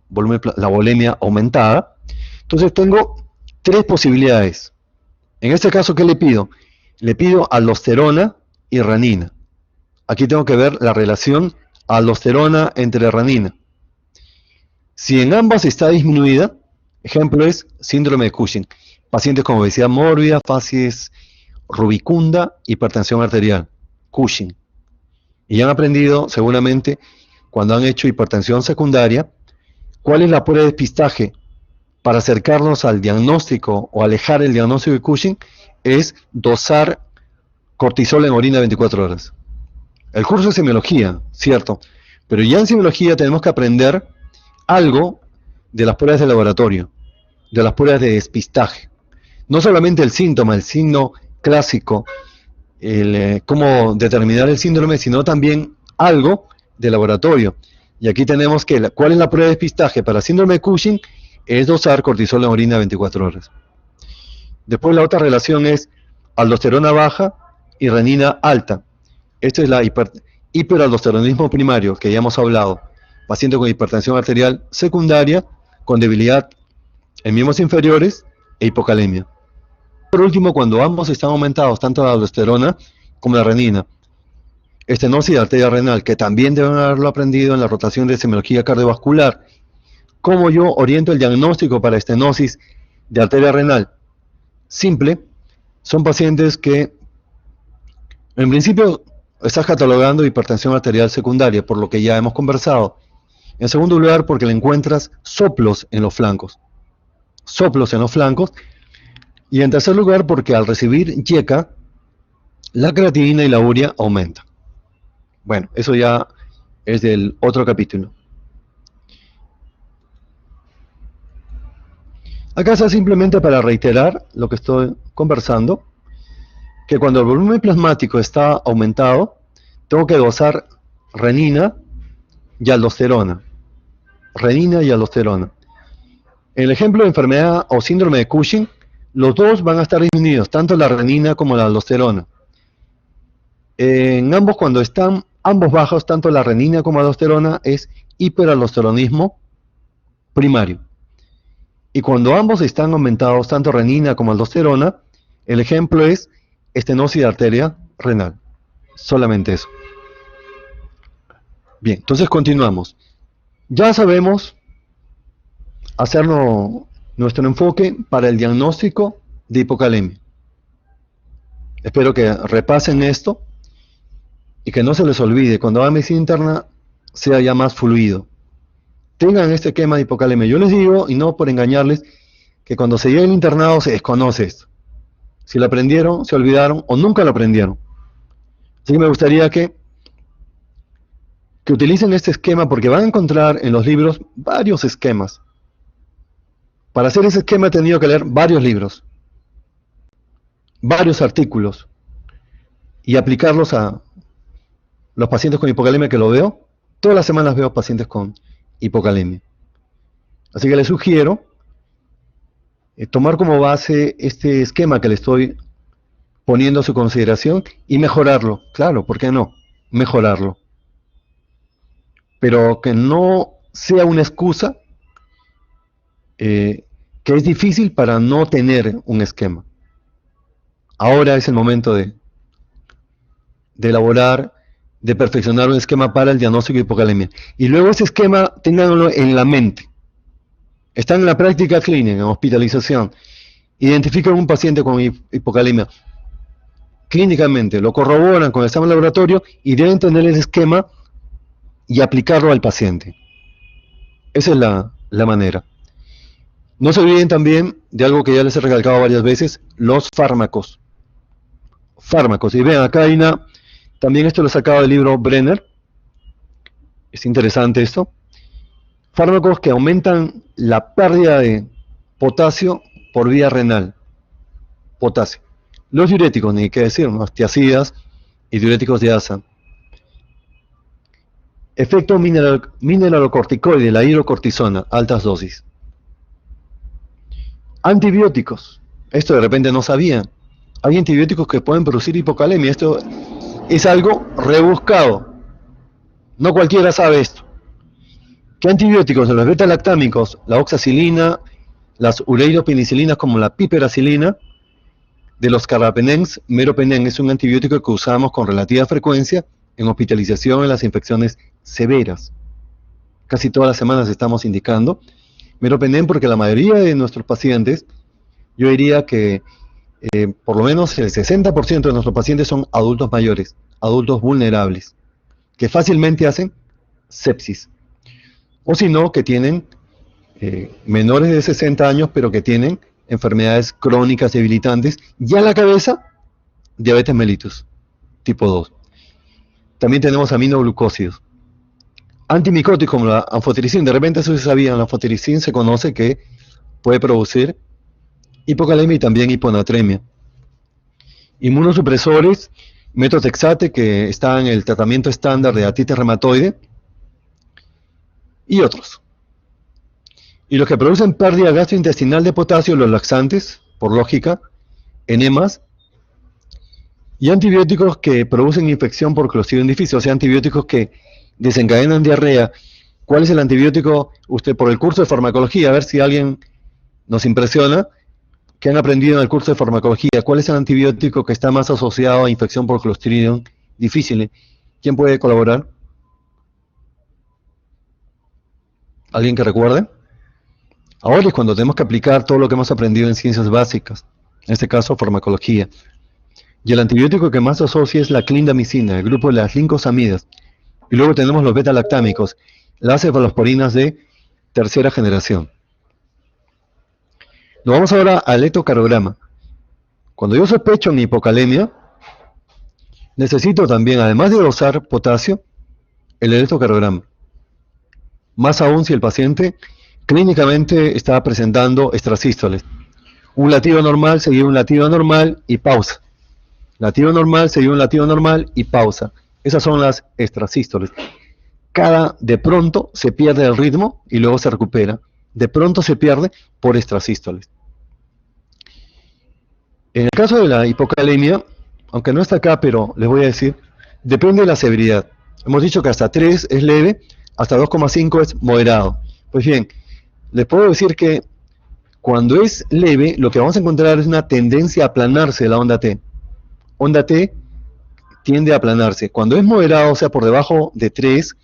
la volemia aumentada, entonces tengo tres posibilidades. En este caso, ¿qué le pido? Le pido aldosterona y renina. Aquí tengo que ver la relación aldosterona entre renina. Si en ambas está disminuida, ejemplo es síndrome de Cushing, pacientes con obesidad mórbida, facies rubicunda, hipertensión arterial, Cushing. Y han aprendido seguramente, cuando han hecho hipertensión secundaria, cuál es la prueba de despistaje para acercarnos al diagnóstico o alejar el diagnóstico de Cushing, es dosar cortisol en orina 24 horas. El curso es semiología, cierto, pero ya en semiología tenemos que aprender algo de las pruebas de laboratorio, de las pruebas de despistaje. No solamente el síntoma, el signo clásico, cómo determinar el síndrome, sino también algo de laboratorio. Y aquí tenemos que, ¿cuál es la prueba de despistaje para síndrome de Cushing? Es dosar cortisol en orina 24 horas. Después la otra relación es aldosterona baja y renina alta. Esto es la hiperaldosteronismo primario, que ya hemos hablado. Paciente con hipertensión arterial secundaria, con debilidad en miembros inferiores e hipocalemia. Por último, cuando ambos están aumentados, tanto la aldosterona como la renina, estenosis de arteria renal, que también deben haberlo aprendido en la rotación de semiología cardiovascular. ¿Cómo yo oriento el diagnóstico para estenosis de arteria renal? Simple, son pacientes que en principio estás catalogando hipertensión arterial secundaria, por lo que ya hemos conversado. En segundo lugar, porque le encuentras soplos en los flancos. Soplos en los flancos. Y en tercer lugar, porque al recibir YECA, la creatinina y la urea aumentan. Bueno, eso ya es del otro capítulo. Acá está simplemente para reiterar lo que estoy conversando, que cuando el volumen plasmático está aumentado, tengo que dosar renina y aldosterona. Renina y aldosterona. En el ejemplo de enfermedad o síndrome de Cushing, los dos van a estar disminuidos, tanto la renina como la aldosterona. En ambos, cuando están ambos bajos, tanto la renina como la aldosterona, es hiperaldosteronismo primario. Y cuando ambos están aumentados, tanto renina como aldosterona, el ejemplo es estenosis de arteria renal. Solamente eso. Bien, entonces continuamos. Ya sabemos hacernos nuestro enfoque para el diagnóstico de hipocalemia. Espero que repasen esto y que no se les olvide, cuando hagan medicina interna, sea ya más fluido. Tengan este esquema de hipocalemia. Yo les digo, y no por engañarles, que cuando se llega al internado se desconoce esto. Si lo aprendieron, se olvidaron o nunca lo aprendieron. Así que me gustaría que utilicen este esquema, porque van a encontrar en los libros varios esquemas. Para hacer ese esquema he tenido que leer varios libros, varios artículos, y aplicarlos a los pacientes con hipocalemia que lo veo. Todas las semanas veo pacientes con hipocalemia. Así que les sugiero tomar como base este esquema que le estoy poniendo a su consideración y mejorarlo. Claro, ¿por qué no? Mejorarlo. Pero que no sea una excusa que es difícil para no tener un esquema. Ahora es el momento de elaborar, de perfeccionar un esquema para el diagnóstico de hipocalemia. Y luego ese esquema, ténganlo en la mente. Están en la práctica clínica, en hospitalización. Identifican un paciente con hipocalemia. Clínicamente, lo corroboran con el examen laboratorio y deben tener ese esquema y aplicarlo al paciente. Esa es la manera. No se olviden también de algo que ya les he recalcado varias veces, los fármacos. Fármacos. Y vean, acá hay también esto lo he sacado del libro Brenner. Es interesante esto. Fármacos que aumentan la pérdida de potasio por vía renal. Potasio. Los diuréticos, ni qué decir, los tiazidas y diuréticos de asa. Efecto mineralocorticoide, la hidrocortisona, altas dosis. Antibióticos. Esto de repente no sabían. Hay antibióticos que pueden producir hipocalemia. Esto es algo rebuscado. No cualquiera sabe esto. ¿Qué antibióticos? Los beta-lactámicos, la oxacilina, las ureidopenicilinas como la piperacilina, de los carbapenens, meropenem es un antibiótico que usamos con relativa frecuencia en hospitalización en las infecciones severas. Casi todas las semanas estamos indicando meropenem porque la mayoría de nuestros pacientes, yo diría que por lo menos el 60% de nuestros pacientes son adultos mayores, adultos vulnerables, que fácilmente hacen sepsis. O si no, que tienen menores de 60 años, pero que tienen enfermedades crónicas debilitantes, y a la cabeza, diabetes mellitus, tipo 2. también tenemos aminoglucósidos. Antimicóticos como la anfotericina, de repente eso se sabía, la anfotericina se conoce que puede producir hipocalemia y también hiponatremia. Inmunosupresores, metotrexate, que está en el tratamiento estándar de artritis reumatoide, y otros. Y los que producen pérdida gastrointestinal de potasio, los laxantes, por lógica, enemas, y antibióticos que producen infección por Clostridium difficile, o sea, antibióticos que desencadenan diarrea. ¿Cuál es el antibiótico? Usted, por el curso de farmacología, a ver si alguien nos impresiona, que han aprendido en el curso de farmacología, ¿cuál es el antibiótico que está más asociado a infección por Clostridium difficile? ¿Quién puede colaborar? ¿Alguien que recuerde? Ahora es cuando tenemos que aplicar todo lo que hemos aprendido en ciencias básicas, en este caso farmacología. Y el antibiótico que más se asocia es la clindamicina, el grupo de las lincosamidas. Y luego tenemos los beta-lactámicos, las cefalosporinas de tercera generación. Nos vamos ahora al electrocardiograma. Cuando yo sospecho en hipocalemia, necesito también, además de dosar potasio, el electrocardiograma. Más aún si el paciente clínicamente está presentando extrasístoles. Un latido normal seguido de un latido anormal y pausa. Latido normal seguido de un latido normal y pausa. Esas son las extrasístoles. De pronto se pierde el ritmo y luego se recupera. De pronto se pierde por extrasístoles. En el caso de la hipocalemia, aunque no está acá, pero les voy a decir, depende de la severidad. Hemos dicho que hasta 3 es leve, hasta 2,5 es moderado. Pues bien, les puedo decir que cuando es leve, lo que vamos a encontrar es una tendencia a aplanarse de la onda T. Onda T tiende a aplanarse. Cuando es moderado, o sea, por debajo de 3,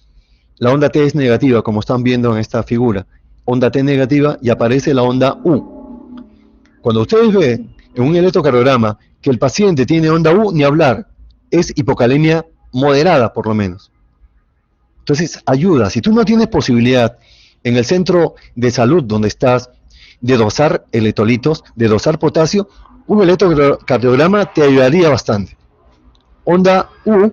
la onda T es negativa, como están viendo en esta figura. Onda T negativa y aparece la onda U. Cuando ustedes ven en un electrocardiograma que el paciente tiene onda U, ni hablar. Es hipocalemia moderada, por lo menos. Entonces, ayuda. Si tú no tienes posibilidad en el centro de salud donde estás de dosar electrolitos, de dosar potasio, un electrocardiograma te ayudaría bastante. Onda U,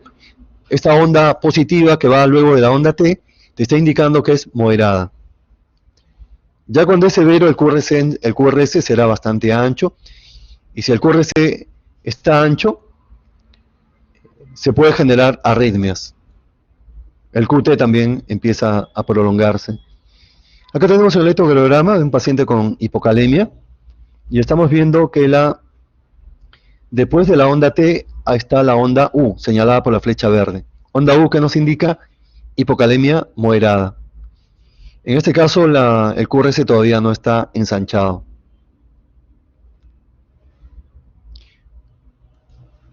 esta onda positiva que va luego de la onda T, te está indicando que es moderada. Ya cuando es severo, el QRS será bastante ancho, y si el QRS está ancho, se puede generar arritmias. El QT también empieza a prolongarse. Acá tenemos el electrocardiograma de un paciente con hipocalemia, y estamos viendo que después de la onda T está la onda U, señalada por la flecha verde. Onda U que nos indica hipocalemia moderada. En este caso el QRS todavía no está ensanchado.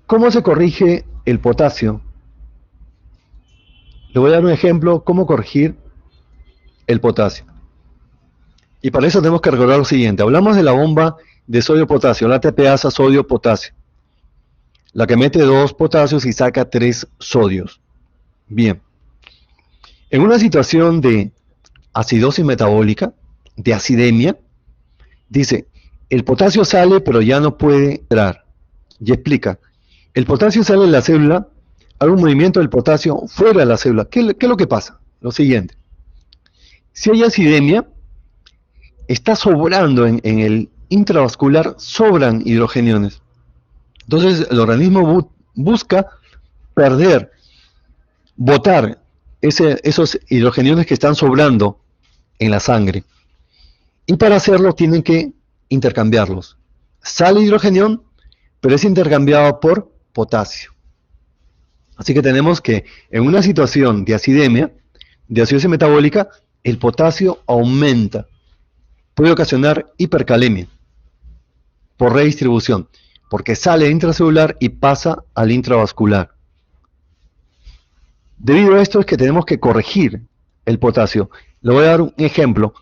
¿Cómo se corrige el potasio? Le voy a dar un ejemplo, cómo corregir el potasio. Y para eso tenemos que recordar lo siguiente. Hablamos de la bomba de sodio-potasio, la ATPasa sodio-potasio. La que mete 2 potasios y saca 3 sodios. Bien. En una situación de acidosis metabólica, de acidemia, dice, el potasio sale pero ya no puede entrar. Y explica, el potasio sale de la célula, hay un movimiento del potasio fuera de la célula. ¿Qué es lo que pasa? Lo siguiente. Si hay acidemia, está sobrando en el intravascular, sobran hidrogeniones. Entonces el organismo busca botar esos hidrogeniones que están sobrando en la sangre. Y para hacerlo tienen que intercambiarlos. Sale hidrogenión, pero es intercambiado por potasio. Así que tenemos que en una situación de acidemia, de acidosis metabólica, el potasio aumenta. Puede ocasionar hipercalemia por redistribución, porque sale intracelular y pasa al intravascular. Debido a esto es que tenemos que corregir el potasio. Le voy a dar un ejemplo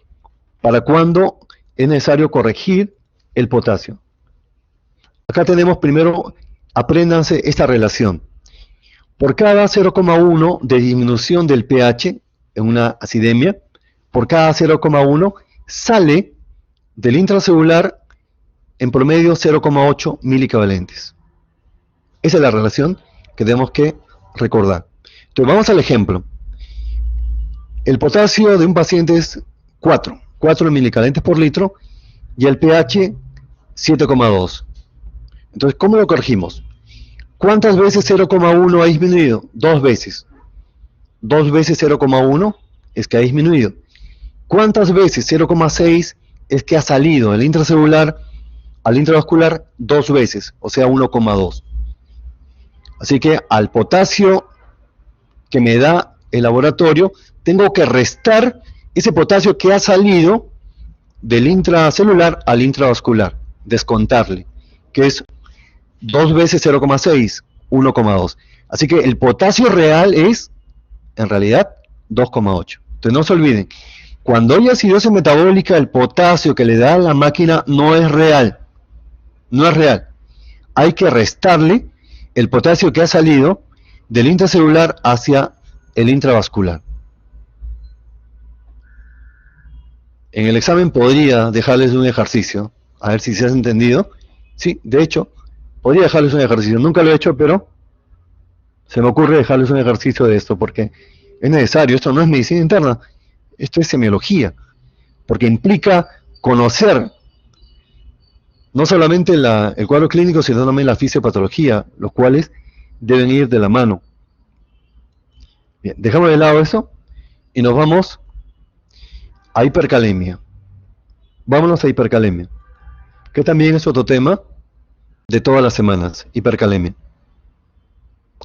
para cuando es necesario corregir el potasio. Acá tenemos primero, apréndanse esta relación. Por cada 0,1 de disminución del pH en una acidemia, por cada 0,1 sale del intracelular en promedio 0,8 miliequivalentes. Esa es la relación que tenemos que recordar. Entonces vamos al ejemplo. El potasio de un paciente es 4 milicalentes por litro y el pH 7,2. Entonces, ¿cómo lo corregimos? ¿Cuántas veces 0,1 ha disminuido? 2 veces. 2 veces 0,1 es que ha disminuido. ¿Cuántas veces 0,6 es que ha salido del intracelular al intravascular? 2 veces, o sea 1,2. Así que al potasio que me da el laboratorio, tengo que restar ese potasio que ha salido del intracelular al intravascular, descontarle, que es 2 veces 0,6, 1,2. Así que el potasio real es, en realidad, 2,8. Entonces no se olviden, cuando hay acidosis metabólica, el potasio que le da a la máquina no es real. No es real. Hay que restarle el potasio que ha salido del intracelular hacia el intravascular. En el examen podría dejarles un ejercicio, a ver si se has entendido. Sí, de hecho, podría dejarles un ejercicio. Nunca lo he hecho, pero se me ocurre dejarles un ejercicio de esto, porque es necesario. Esto no es medicina interna, esto es semiología, porque implica conocer no solamente el cuadro clínico, sino también la fisiopatología, los cuales deben ir de la mano. Bien, dejamos de lado eso y nos vamos a hipercalemia. Vámonos a hipercalemia, que también es otro tema de todas las semanas, hipercalemia.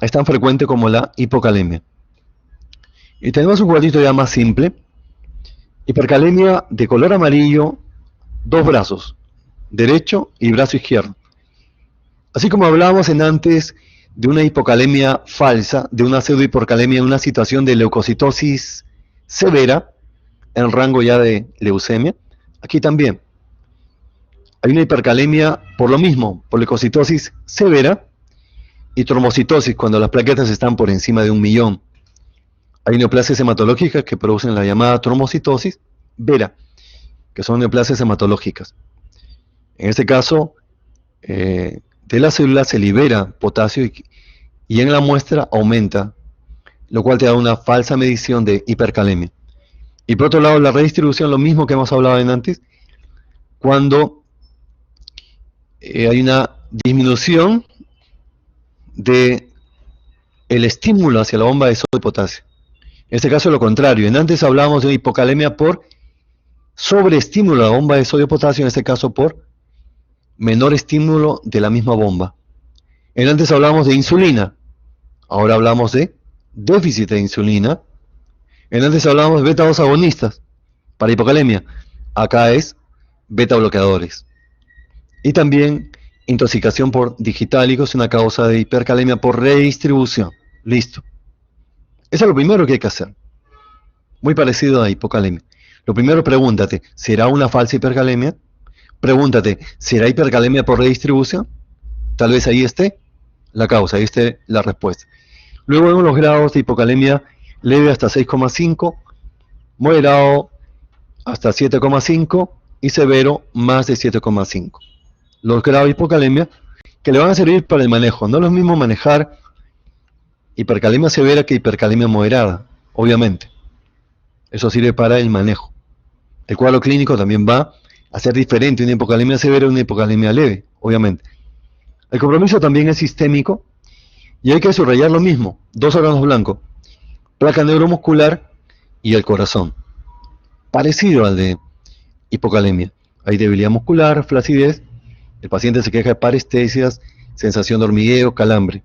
Es tan frecuente como la hipocalemia. Y tenemos un cuadrito ya más simple. Hipercalemia de color amarillo, 2 brazos, derecho y brazo izquierdo. Así como hablábamos en antes de una hipocalemia falsa, de una pseudohipercalemia en una situación de leucocitosis severa, en rango ya de leucemia, aquí también hay una hipercalemia por lo mismo, por leucocitosis severa y trombocitosis cuando las plaquetas están por encima de 1.000.000. Hay neoplasias hematológicas que producen la llamada trombocitosis vera, que son neoplasias hematológicas. En este caso, de la célula se libera potasio y en la muestra aumenta, lo cual te da una falsa medición de hipercalemia. Y por otro lado, la redistribución, lo mismo que hemos hablado en antes, cuando hay una disminución de el estímulo hacia la bomba de sodio y potasio. En este caso es lo contrario. En antes hablábamos de hipocalemia por sobreestímulo a la bomba de sodio y potasio, en este caso por menor estímulo de la misma bomba. En antes hablábamos de insulina, ahora hablamos de déficit de insulina. En antes hablábamos de beta-2 agonistas para hipocalemia, acá es beta bloqueadores. Y también intoxicación por digitálicos, una causa de hipercalemia por redistribución. Listo. Eso es lo primero que hay que hacer. Muy parecido a hipocalemia. Lo primero, pregúntate, ¿será una falsa hipercalemia? Pregúntate, ¿será hipercalemia por redistribución? Tal vez ahí esté la causa, ahí esté la respuesta. Luego vemos los grados de hipocalemia leve hasta 6,5, moderado hasta 7,5 y severo más de 7,5. Los grados de hipocalemia que le van a servir para el manejo. No es lo mismo manejar hipercalemia severa que hipercalemia moderada, obviamente. Eso sirve para el manejo. El cuadro clínico también va a ser diferente, una hipocalemia severa y una hipocalemia leve, obviamente. El compromiso también es sistémico y hay que subrayar lo mismo, 2 órganos blancos, placa neuromuscular y el corazón. Parecido al de hipocalemia. Hay debilidad muscular, flacidez, el paciente se queja de parestesias, sensación de hormigueo, calambre.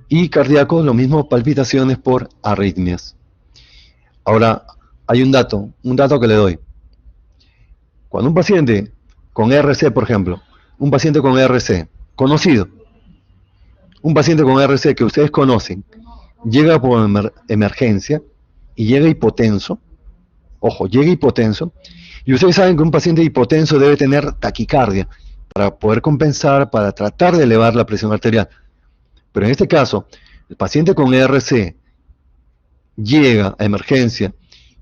Y cardíaco, lo mismo, palpitaciones por arritmias. Ahora, hay un dato que le doy. Cuando un paciente con RC, por ejemplo, un paciente con RC conocido, un paciente con RC que ustedes conocen, llega por emergencia y llega hipotenso, ojo, llega hipotenso, y ustedes saben que un paciente hipotenso debe tener taquicardia para poder compensar, para tratar de elevar la presión arterial. Pero en este caso, el paciente con RC llega a emergencia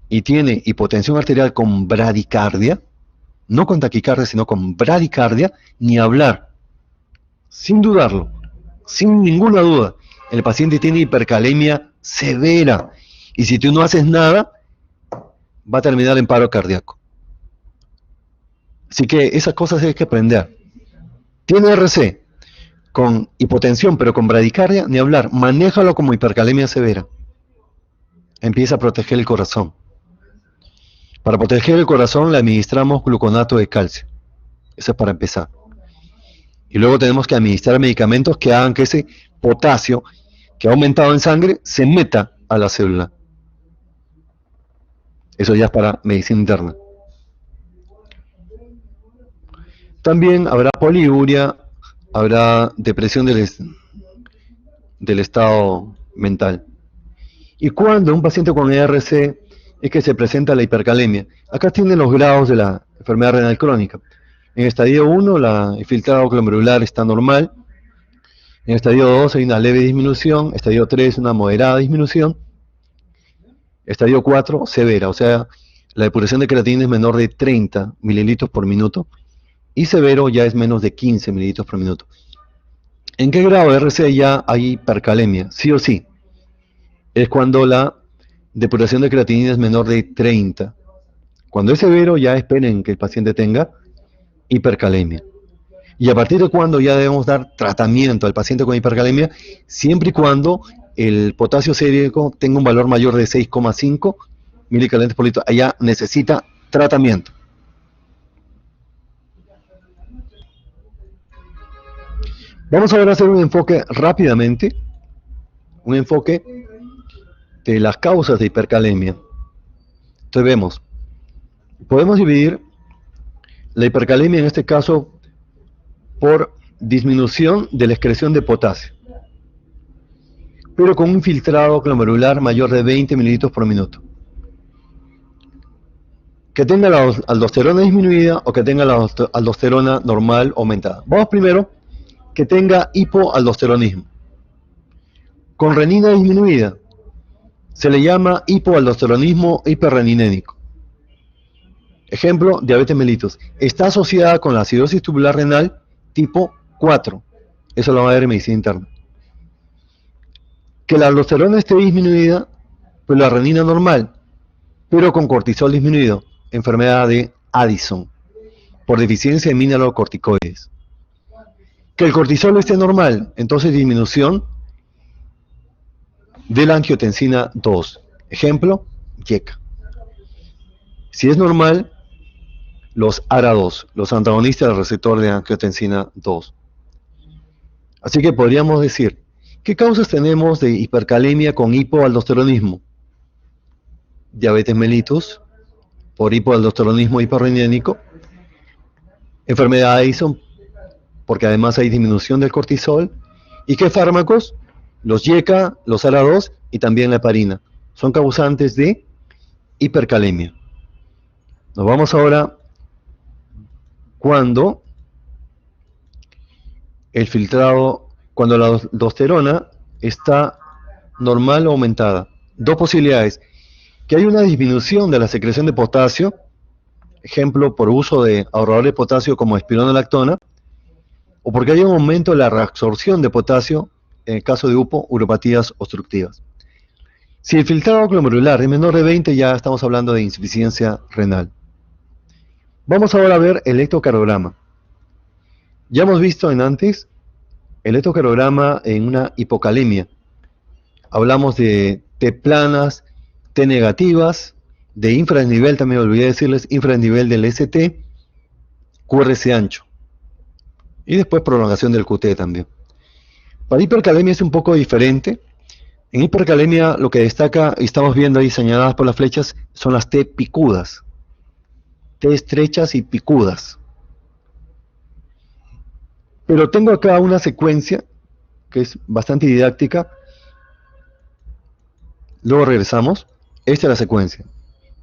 y tiene hipotensión arterial con bradicardia, no con taquicardia, sino con bradicardia, ni hablar, sin dudarlo, sin ninguna duda, El paciente tiene hipercalemia severa y si tú no haces nada, va a terminar en paro cardíaco. Así que esas cosas hay que aprender. Tiene RC con hipotensión, pero con bradicardia, ni hablar. Manéjalo como hipercalemia severa. Empieza a proteger el corazón. Para proteger el corazón le administramos gluconato de calcio. Eso es para empezar. Y luego tenemos que administrar medicamentos que hagan que ese potasio que ha aumentado en sangre se meta a la célula. Eso ya es para medicina interna. También habrá poliuria, habrá depresión del estado mental. ¿Y cuándo un paciente con ERC es que se presenta la hipercalemia? Acá tienen los grados de la enfermedad renal crónica. En estadio 1, el filtrado glomerular está normal. En estadio 2 hay una leve disminución. Estadio 3, una moderada disminución. Estadio 4, severa. O sea, la depuración de creatinina es menor de 30 mililitros por minuto. Y severo ya es menos de 15 mililitros por minuto. ¿En qué grado de RC ya hay hipercalemia? Sí o sí. Es cuando la depuración de creatinina es menor de 30. Cuando es severo, ya esperen que el paciente tenga hipercalemia. Y a partir de cuando ya debemos dar tratamiento al paciente con hipercalemia, siempre y cuando el potasio sérico tenga un valor mayor de 6,5 milicalentos por litro. Allá necesita tratamiento. Vamos ahora a hacer un enfoque rápidamente, un enfoque de las causas de hipercalemia. Entonces vemos, podemos dividir la hipercalemia en este caso por disminución de la excreción de potasio, pero con un filtrado glomerular mayor de 20 mililitros por minuto. Que tenga la aldosterona disminuida o que tenga la aldosterona normal aumentada. Vamos primero que tenga hipoaldosteronismo. Con renina disminuida se le llama hipoaldosteronismo hiperreninénico. Ejemplo, diabetes mellitus. Está asociada con la acidosis tubular renal tipo 4. Eso lo va a ver en medicina interna. Que la aldosterona esté disminuida, pues la renina normal, pero con cortisol disminuido. Enfermedad de Addison, por deficiencia de mineralocorticoides. Que el cortisol esté normal, entonces disminución de la angiotensina 2. Ejemplo, YECA. Si es normal, los ARA2, los antagonistas del receptor de angiotensina 2. Así que podríamos decir, ¿qué causas tenemos de hipercalemia con hipoaldosteronismo? Diabetes mellitus, por hipoaldosteronismo hiperreninénico. Enfermedad de Addison, porque además hay disminución del cortisol. ¿Y qué fármacos? Los YECA, los ARA2 y también la heparina. Son causantes de hipercalemia. Nos vamos ahora cuando el filtrado, cuando la aldosterona está normal o aumentada. Dos posibilidades. Que hay una disminución de la secreción de potasio, ejemplo, por uso de ahorradores de potasio como espironolactona, o porque hay un aumento de la reabsorción de potasio en el caso de UPO, uropatías obstructivas. Si el filtrado glomerular es menor de 20, ya estamos hablando de insuficiencia renal. Vamos ahora a ver el electrocardiograma. Ya hemos visto antes el electrocardiograma en una hipocalemia. Hablamos de T planas, T negativas, de infranivel, también me olvidé decirles, infranivel del ST, QRS ancho. Y después prolongación del QT también. Para hipercalemia es un poco diferente. En hipercalemia lo que destaca, y estamos viendo ahí señaladas por las flechas, son las T picudas. T estrechas y picudas. Pero tengo acá una secuencia que es bastante didáctica. Luego regresamos. Esta es la secuencia.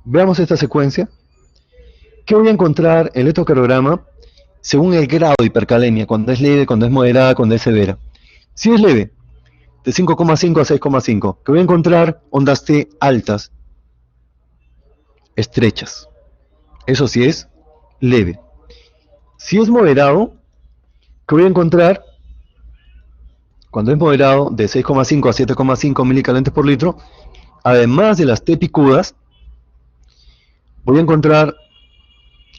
Veamos esta secuencia. ¿Qué voy a encontrar en el electrocardiograma según el grado de hipercalemia? Cuando es leve, cuando es moderada, cuando es severa. Si es leve, de 5,5 a 6,5. ¿Qué voy a encontrar? Ondas T altas, estrechas. Eso sí es leve. Si es moderado, ¿qué voy a encontrar? cuando es moderado, de 6,5 a 7,5 milicalentes por litro, además de las T picudas, voy a encontrar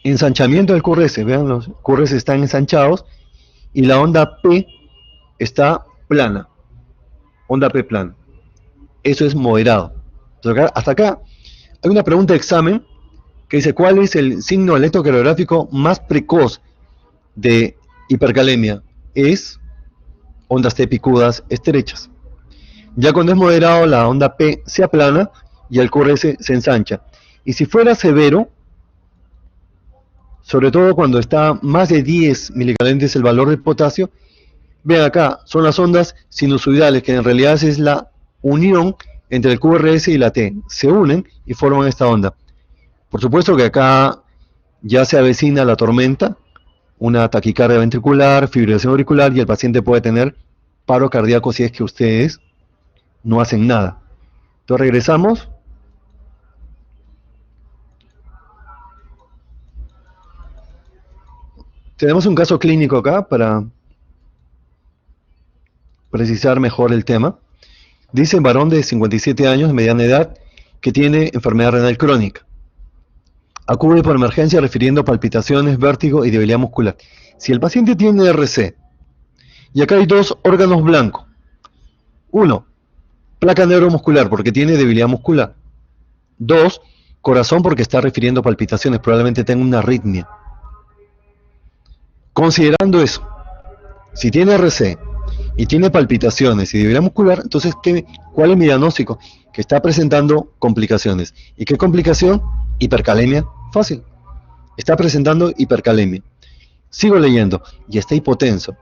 ensanchamiento del QRS. Vean, los QRS están ensanchados y la onda P está plana. Onda P plana. Eso es moderado. Entonces, hasta acá hay una pregunta de examen que dice: ¿cuál es el signo electrocardiográfico más precoz de hipercalemia? Es ondas T picudas estrechas. Ya cuando es moderado, la onda P se aplana y el QRS se ensancha. Y si fuera severo, sobre todo cuando está más de 10 milicalentes el valor del potasio, vean acá, son las ondas sinusoidales, que en realidad es la unión entre el QRS y la T. Se unen y forman esta onda. Por supuesto que acá ya se avecina la tormenta, una taquicardia ventricular, fibrilación auricular, y el paciente puede tener paro cardíaco si es que ustedes no hacen nada. Entonces regresamos. Tenemos un caso clínico acá para precisar mejor el tema. Dice: varón de 57 años, mediana edad, que tiene enfermedad renal crónica. Acude por emergencia refiriendo palpitaciones, vértigo y debilidad muscular. Si el paciente tiene RC, y acá hay dos órganos blancos. Uno, placa neuromuscular porque tiene debilidad muscular. Dos, corazón porque está refiriendo palpitaciones, probablemente tenga una arritmia. Considerando eso, si tiene RC y tiene palpitaciones y debilidad muscular, entonces, ¿cuál es mi diagnóstico? Que está presentando complicaciones. ¿Y qué complicación? Hipercalemia. Fácil. Está presentando hipercalemia. Sigo leyendo. Y está hipotenso.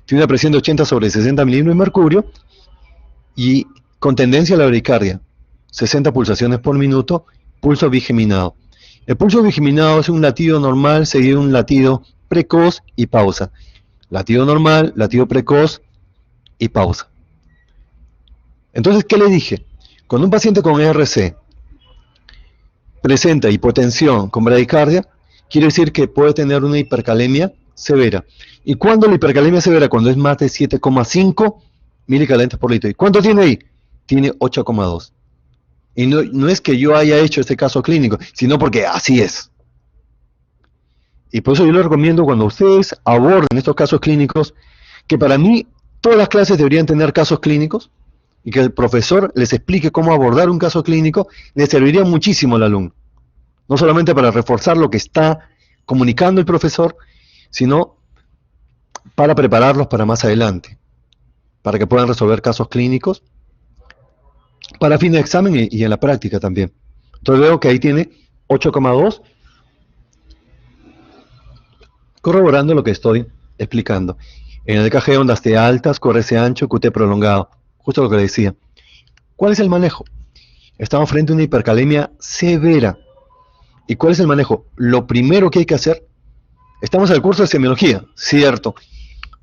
Tiene una presión de 80 sobre 60 milímetros de mercurio y con tendencia a la bradicardia. 60 pulsaciones por minuto, pulso bigeminado. El pulso bigeminado es un latido normal seguido de un latido precoz y pausa. Latido normal, latido precoz y pausa. Entonces, ¿qué le dije? Cuando un paciente con ERC presenta hipotensión con bradicardia, quiere decir que puede tener una hipercalemia severa. ¿Y cuándo la hipercalemia severa? Cuando es más de 7,5 milicalentes por litro. ¿Y cuánto tiene ahí? Tiene 8,2. Y no es que yo haya hecho este caso clínico, sino porque así es. Y por eso yo les recomiendo, cuando ustedes aborden estos casos clínicos, que para mí todas las clases deberían tener casos clínicos, y que el profesor les explique cómo abordar un caso clínico, le serviría muchísimo al alumno. No solamente para reforzar lo que está comunicando el profesor, sino para prepararlos para más adelante, para que puedan resolver casos clínicos, para fin de examen y en la práctica también. Entonces veo que ahí tiene 8,2, corroborando lo que estoy explicando. En el EKG, ondas T altas, QRS ancho, QT prolongado. Justo lo que le decía. ¿Cuál es el manejo? Estamos frente a una hipercalemia severa. ¿Y cuál es el manejo? Lo primero que hay que hacer, estamos en el curso de semiología, cierto,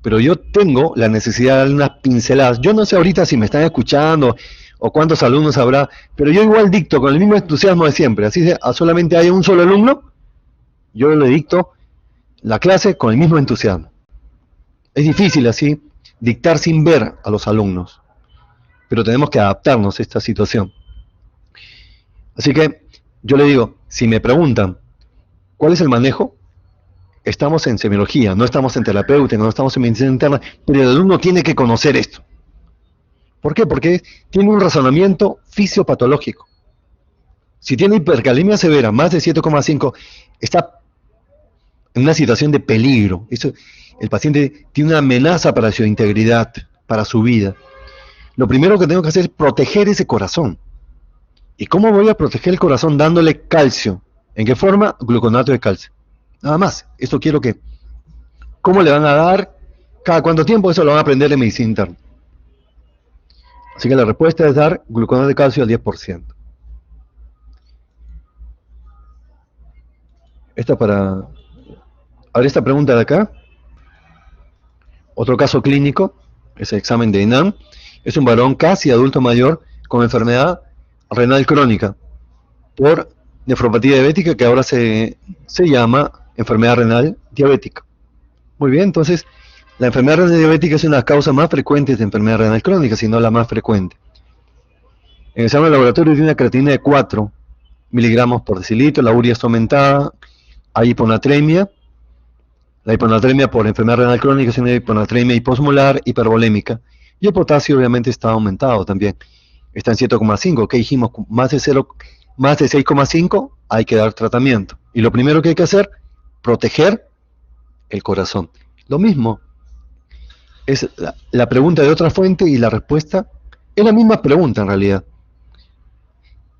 pero yo tengo la necesidad de darle unas pinceladas. Yo no sé ahorita si me están escuchando o cuántos alumnos habrá, pero yo igual dicto con el mismo entusiasmo de siempre. Así que solamente hay un solo alumno, yo le dicto la clase con el mismo entusiasmo. Es difícil así dictar sin ver a los alumnos, pero tenemos que adaptarnos a esta situación. Así que yo le digo, si me preguntan ¿cuál es el manejo? Estamos en semiología, no estamos en terapéutica, no estamos en medicina interna, pero el alumno tiene que conocer esto. ¿Por qué? Porque tiene un razonamiento fisiopatológico. Si tiene hipercalemia severa, más de 7,5, está en una situación de peligro. El paciente tiene una amenaza para su integridad, para su vida. Lo primero que tengo que hacer es proteger ese corazón. ¿Y cómo voy a proteger el corazón? Dándole calcio. ¿En qué forma? Gluconato de calcio. Nada más. Esto quiero que... ¿Cómo le van a dar? ¿Cada cuánto tiempo? Eso lo van a aprender en medicina interna. Así que la respuesta es dar gluconato de calcio al 10%. Ahora esta pregunta de acá. Otro caso clínico. Es el examen de ENAM. Es un varón casi adulto mayor con enfermedad renal crónica por nefropatía diabética, que ahora se llama enfermedad renal diabética. Muy bien, entonces La enfermedad renal diabética es una de las causas más frecuentes de enfermedad renal crónica, si no la más frecuente. En el examen de laboratorio tiene una creatinina de 4 miligramos por decilitro, la urea está aumentada, hay hiponatremia. La hiponatremia por enfermedad renal crónica es una hiponatremia hiposmolar, hipervolémica. Y el potasio obviamente está aumentado también. Está en 7,5. ¿Qué dijimos? Más de 6,5 hay que dar tratamiento. Y lo primero que hay que hacer, proteger el corazón. Lo mismo. Es la pregunta de otra fuente y la respuesta es la misma pregunta en realidad.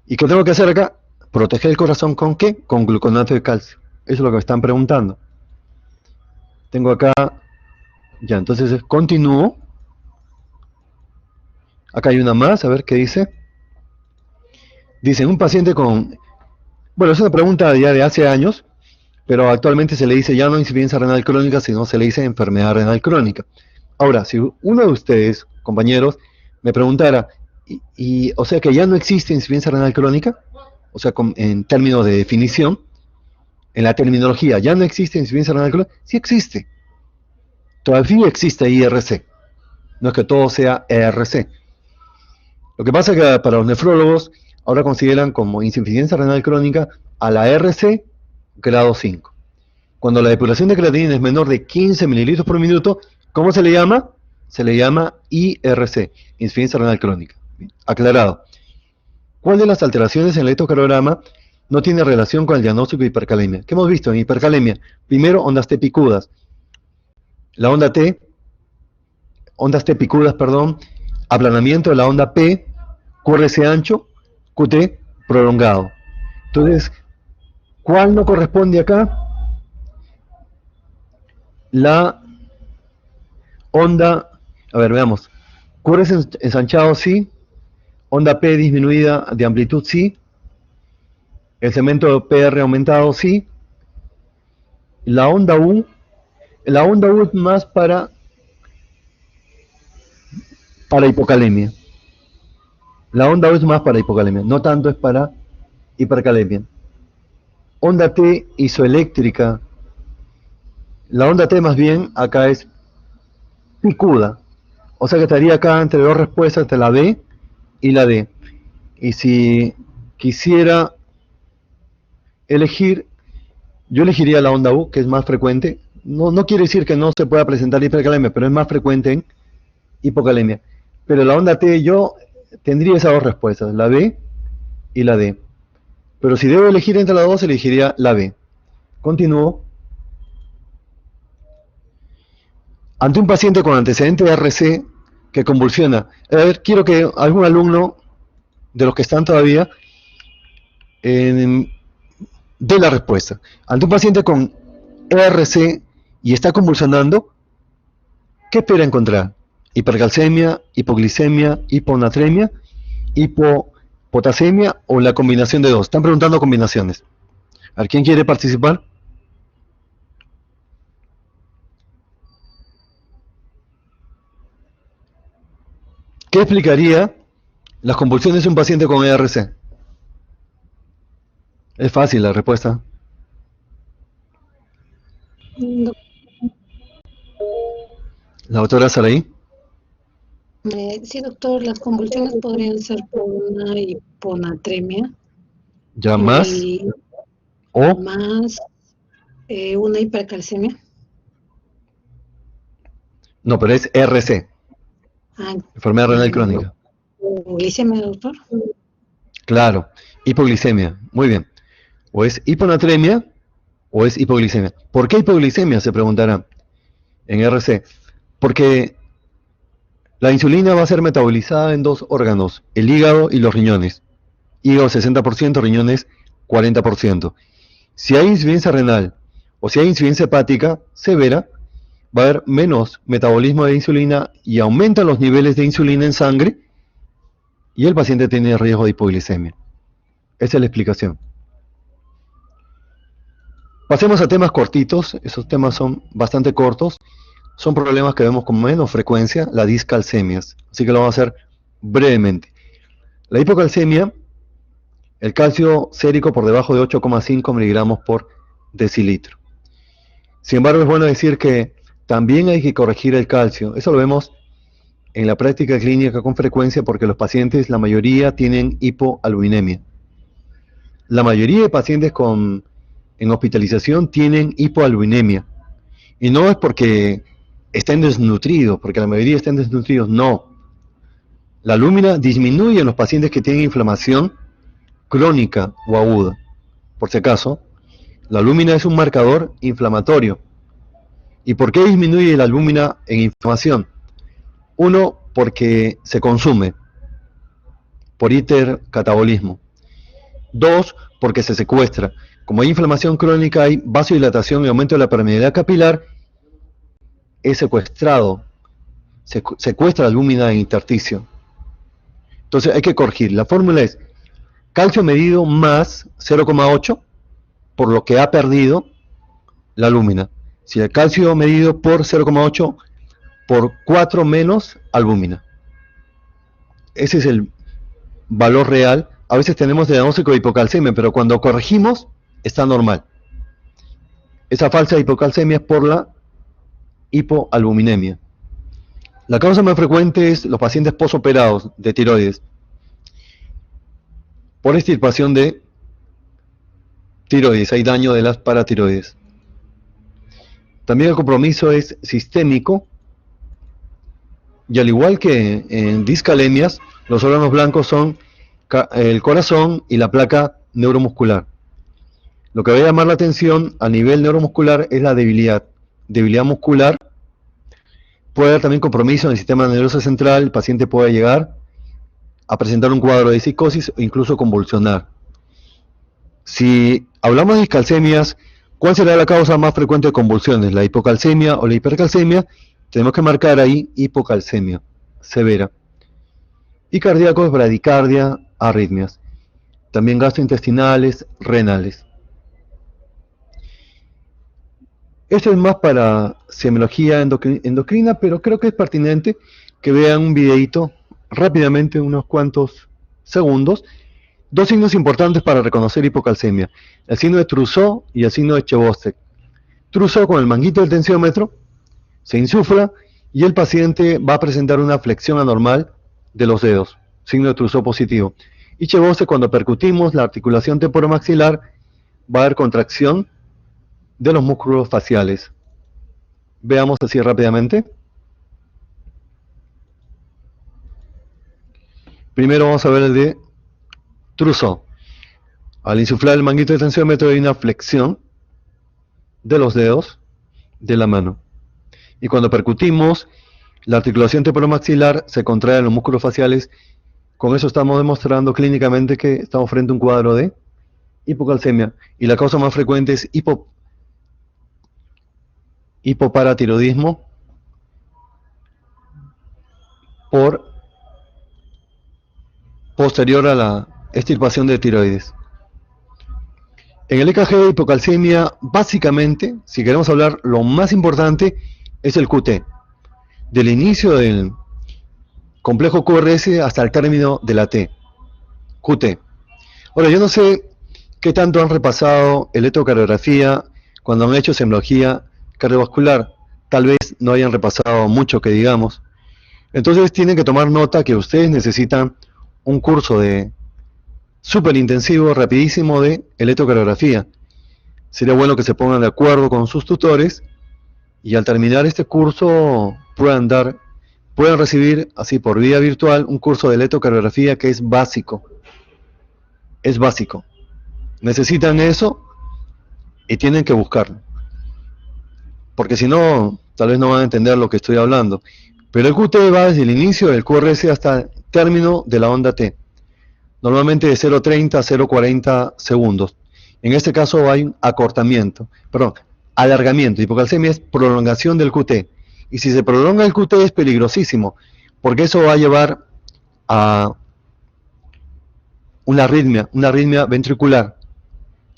¿Y qué tengo que hacer acá? ¿Proteger el corazón con qué? Con gluconato de calcio. Eso es lo que me están preguntando. Tengo acá, ya, entonces continúo. Acá hay una más, a ver qué dice. Dice, un paciente con... Bueno, es una pregunta ya de hace años, pero actualmente se le dice ya no insuficiencia renal crónica, sino se le dice enfermedad renal crónica. Ahora, si uno de ustedes, compañeros, me preguntara, o sea que ya no existe insuficiencia renal crónica, o sea, en términos de definición, en la terminología, ¿ya no existe insuficiencia renal crónica? Sí existe. Todavía existe IRC. No es que todo sea ERC. Lo que pasa es que para los nefrólogos ahora consideran como insuficiencia renal crónica a la RC grado 5. Cuando la depuración de creatinina es menor de 15 mililitros por minuto, ¿cómo se le llama? Se le llama IRC, insuficiencia renal crónica. Bien, aclarado. ¿Cuál de las alteraciones en el electrocardiograma no tiene relación con el diagnóstico de hipercalemia? ¿Qué hemos visto en hipercalemia? Primero, ondas T picudas. La onda T, ondas T picudas, perdón, aplanamiento de la onda P, QRS ancho, QT prolongado. Entonces, ¿cuál no corresponde acá? La onda, a ver, veamos. QRS ensanchado sí, onda P disminuida de amplitud sí, el segmento PR aumentado sí, la onda U es más para hipocalemia. La onda U es más para hipocalemia, no tanto es para hipercalemia. Onda T isoeléctrica. La onda T más bien acá es picuda. O sea que estaría acá entre dos respuestas, entre la B y la D. Y si quisiera elegir, yo elegiría la onda U, que es más frecuente. No quiere decir que no se pueda presentar hipercalemia, pero es más frecuente en hipocalemia. Pero la onda T yo tendría esas dos respuestas, la B y la D. Pero si debo elegir entre las dos, elegiría la B. Continúo. Ante un paciente con antecedente de RC que convulsiona. A ver, quiero que algún alumno de los que están todavía dé la respuesta. Ante un paciente con ERC y está convulsionando, ¿qué espera encontrar? ¿Hipercalcemia, hipoglicemia, hiponatremia, hipopotasemia o la combinación de dos? Están preguntando combinaciones. ¿A quién quiere participar? ¿Qué explicaría las convulsiones de un paciente con ERC? Es fácil la respuesta. La doctora Saraí. Sí, doctor, las convulsiones podrían ser por una hiponatremia. ¿Ya más? ¿O? Más una hipercalcemia. No, pero es RC. Enfermedad renal crónica. ¿Glicemia, doctor? Claro, hipoglicemia. Muy bien. O es hiponatremia o es hipoglicemia. ¿Por qué hipoglicemia? Se preguntará en RC. Porque la insulina va a ser metabolizada en dos órganos, el hígado y los riñones. Hígado 60%, riñones 40%. Si hay insuficiencia renal o si hay insuficiencia hepática severa, va a haber menos metabolismo de insulina y aumentan los niveles de insulina en sangre y el paciente tiene riesgo de hipoglicemia. Esa es la explicación. Pasemos a temas cortitos. Esos temas son bastante cortos. Son problemas que vemos con menos frecuencia, las discalcemias. Así que lo vamos a hacer brevemente. La hipocalcemia, el calcio sérico por debajo de 8,5 miligramos por decilitro. Sin embargo, es bueno decir que También hay que corregir el calcio. Eso lo vemos en la práctica clínica con frecuencia porque los pacientes, la mayoría, tienen hipoaluminemia. La mayoría de pacientes en hospitalización tienen hipoaluminemia. Y no es porque estén desnutridos, porque la mayoría estén desnutridos, no. La alúmina disminuye en los pacientes que tienen inflamación crónica o aguda. Por si acaso, la alúmina es un marcador inflamatorio. ¿Y por qué disminuye la alúmina en inflamación? Uno, porque se consume por hipercatabolismo. Dos, porque se secuestra. Como hay inflamación crónica, hay vasodilatación y aumento de la permeabilidad capilar, es secuestrado. Se secuestra la alúmina en intersticio. Entonces hay que corregir. La fórmula es calcio medido más 0,8 por lo que ha perdido la alúmina. Si el calcio medido por 0,8 por 4 menos albúmina. Ese es el valor real. A veces tenemos diagnóstico de hipocalcemia, pero cuando corregimos está normal. Esa falsa hipocalcemia es por la hipoalbuminemia. La causa más frecuente es los pacientes posoperados de tiroides por extirpación de tiroides. Hay daño de las paratiroides. También el compromiso es sistémico y al igual que en discalemias, los órganos blancos son el corazón y la placa neuromuscular. Lo que va a llamar la atención a nivel neuromuscular es la debilidad muscular. Puede haber también compromiso en el sistema nervioso central, el paciente puede llegar a presentar un cuadro de psicosis o incluso convulsionar. Si hablamos de discalcemias, ¿cuál será la causa más frecuente de convulsiones? ¿La hipocalcemia o la hipercalcemia? Tenemos que marcar ahí hipocalcemia severa. Y cardíacos, bradicardia, arritmias. También gastrointestinales, renales. Esto es más para semiología endocrina, pero creo que es pertinente que vean un videito rápidamente, unos cuantos segundos. Dos signos importantes para reconocer hipocalcemia: el signo de Trousseau y el signo de Chebostek. Trousseau, con el manguito del tensiómetro, se insufla y el paciente va a presentar una flexión anormal de los dedos, signo de Trousseau positivo. Y Chebostek, cuando percutimos la articulación temporomaxilar, va a haber contracción de los músculos faciales. Veamos así rápidamente. Primero vamos a ver el de Trousseau. Al insuflar el manguito de tensiómetro hay una flexión de los dedos de la mano. Y cuando percutimos, la articulación temporomaxilar se contrae en los músculos faciales. Con eso estamos demostrando clínicamente que estamos frente a un cuadro de hipocalcemia. Y la causa más frecuente es hipoparatiroidismo posterior a la extirpación de tiroides. En el EKG de hipocalcemia, básicamente, si queremos hablar, lo más importante es el QT. Del inicio del complejo QRS hasta el término de la T. QT. Ahora, yo no sé qué tanto han repasado electrocardiografía cuando han hecho semiología cardiovascular. Tal vez no hayan repasado mucho que digamos. Entonces tienen que tomar nota que ustedes necesitan un curso de súper intensivo, rapidísimo de electrocardiografía. Sería bueno que se pongan de acuerdo con sus tutores y al terminar este curso puedan recibir así por vía virtual un curso de electrocardiografía que es básico. Es básico. Necesitan eso y tienen que buscarlo. Porque si no, tal vez no van a entender lo que estoy hablando. Pero el QT va desde el inicio del QRS hasta el término de la onda T. Normalmente de 0,30 a 0,40 segundos. En este caso hay un alargamiento. Hipocalcemia es prolongación del QT. Y si se prolonga el QT es peligrosísimo, porque eso va a llevar a una arritmia ventricular,